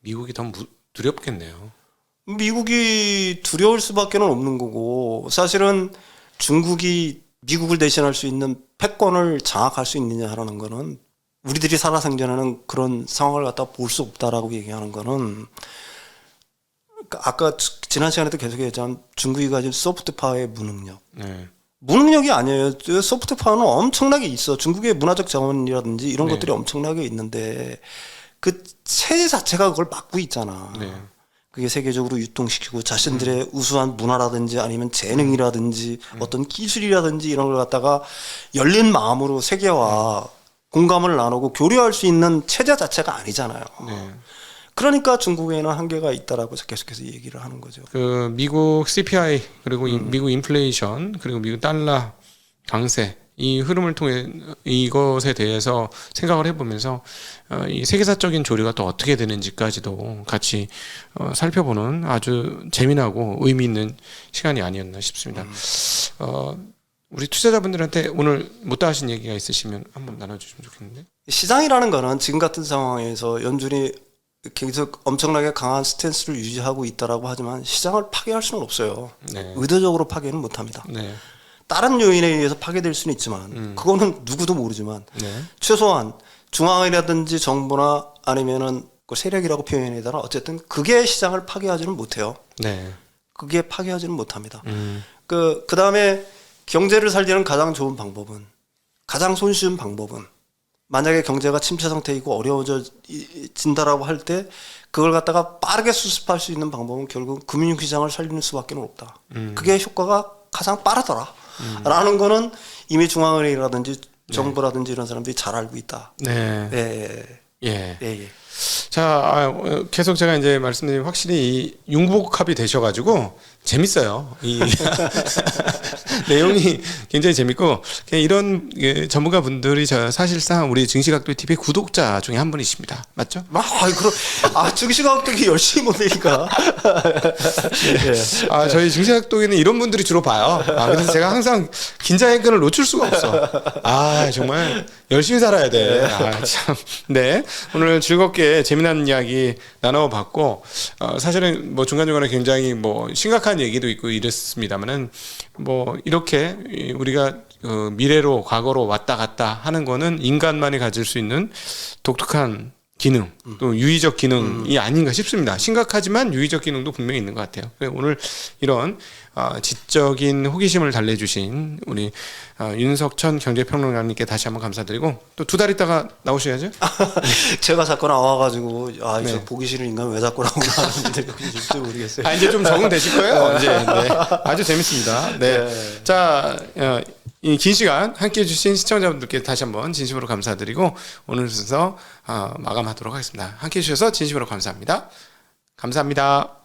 미국이 더 두렵겠네요. 미국이 두려울 수밖에 없는 거고 사실은 중국이 미국을 대신할 수 있는 패권을 장악할 수 있느냐라는 거는 우리들이 살아 생전에는 그런 상황을 갖다 볼 수 없다라고 얘기하는 거는 아까 지난 시간에도 계속 얘기했지만 중국이 가진 소프트 파워의 무능력. 네. 무능력이 아니에요. 소프트 파워는 엄청나게 있어. 중국의 문화적 자원이라든지 이런 네. 것들이 엄청나게 있는데 그 체제 자체가 그걸 막고 있잖아. 네. 그게 세계적으로 유통시키고 자신들의 우수한 문화라든지 아니면 재능이라든지 어떤 기술이라든지 이런 걸 갖다가 열린 마음으로 세계와 공감을 나누고 교류할 수 있는 체제 자체가 아니잖아요. 네. 그러니까 중국에는 한계가 있다라고 계속해서 얘기를 하는 거죠. 그 미국 CPI 그리고 미국 인플레이션 그리고 미국 달러 강세 이 흐름을 통해 이것에 대해서 생각을 해보면서 이 세계사적인 조류가 또 어떻게 되는지까지도 같이 살펴보는 아주 재미나고 의미 있는 시간이 아니었나 싶습니다. 우리 투자자분들한테 오늘 못다 하신 얘기가 있으시면 한번 나눠주시면 좋겠는데. 시장이라는 거는 지금 같은 상황에서 연준이 계속 엄청나게 강한 스탠스를 유지하고 있다라고 하지만 시장을 파괴할 수는 없어요. 네. 의도적으로 파괴는 못합니다. 네. 다른 요인에 의해서 파괴될 수는 있지만 그거는 누구도 모르지만 네. 최소한 중앙이라든지 정부나 아니면은 그 세력이라고 표현에 따라 어쨌든 그게 시장을 파괴하지는 못해요. 네. 그게 파괴하지는 못합니다. 그다음에 경제를 살리는 가장 좋은 방법은 가장 손쉬운 방법은 만약에 경제가 침체 상태이고 어려워진다라고 할 때 그걸 갖다가 빠르게 수습할 수 있는 방법은 결국 금융시장을 살리는 수밖에 없다. 그게 효과가 가장 빠르더라. 라는 거는 이미 중앙은행이라든지 정부라든지 이런 사람들이 잘 알고 있다. 네. 예. 예. 예. 예. 자, 계속 제가 이제 말씀드린 확실히 이 융복합이 되셔가지고 재밌어요. 이 내용이 굉장히 재밌고 이런 전문가 분들이 사실상 우리 증시각도 TV 구독자 중에 한 분이십니다. 맞죠? 증시과학독이 열심히 못 내니까. 예. 저희 증시각도에는 이런 분들이 주로 봐요. 그래서 제가 항상 긴장의 놓칠 수가 없어. 정말 열심히 살아야 돼. 참. 네. 오늘 즐겁게 재미난 이야기 나눠봤고, 사실은 뭐 중간중간에 굉장히 뭐 심각한 얘기도 있고 이랬습니다만은 뭐 이렇게 우리가 미래로 과거로 왔다 갔다 하는 거는 인간만이 가질 수 있는 독특한 기능, 또 유의적 기능이 아닌가 싶습니다. 심각하지만 유의적 기능도 분명히 있는 것 같아요. 오늘 이런 지적인 호기심을 달래주신 우리 윤석천 경제평론가님께 다시 한번 감사드리고 또 2달 있다가 나오셔야죠. 제가 자꾸 나와가지고 네. 보기 싫은 인간 왜 자꾸 나오나 하는데 좀 모르겠어요. 이제 좀 적응되실 거예요. 이제 네. 아주 재밌습니다. 네. 자, 이 긴 시간 함께해 주신 시청자분들께 다시 한번 진심으로 감사드리고 오늘 순서 마감하도록 하겠습니다. 함께해 주셔서 진심으로 감사합니다. 감사합니다.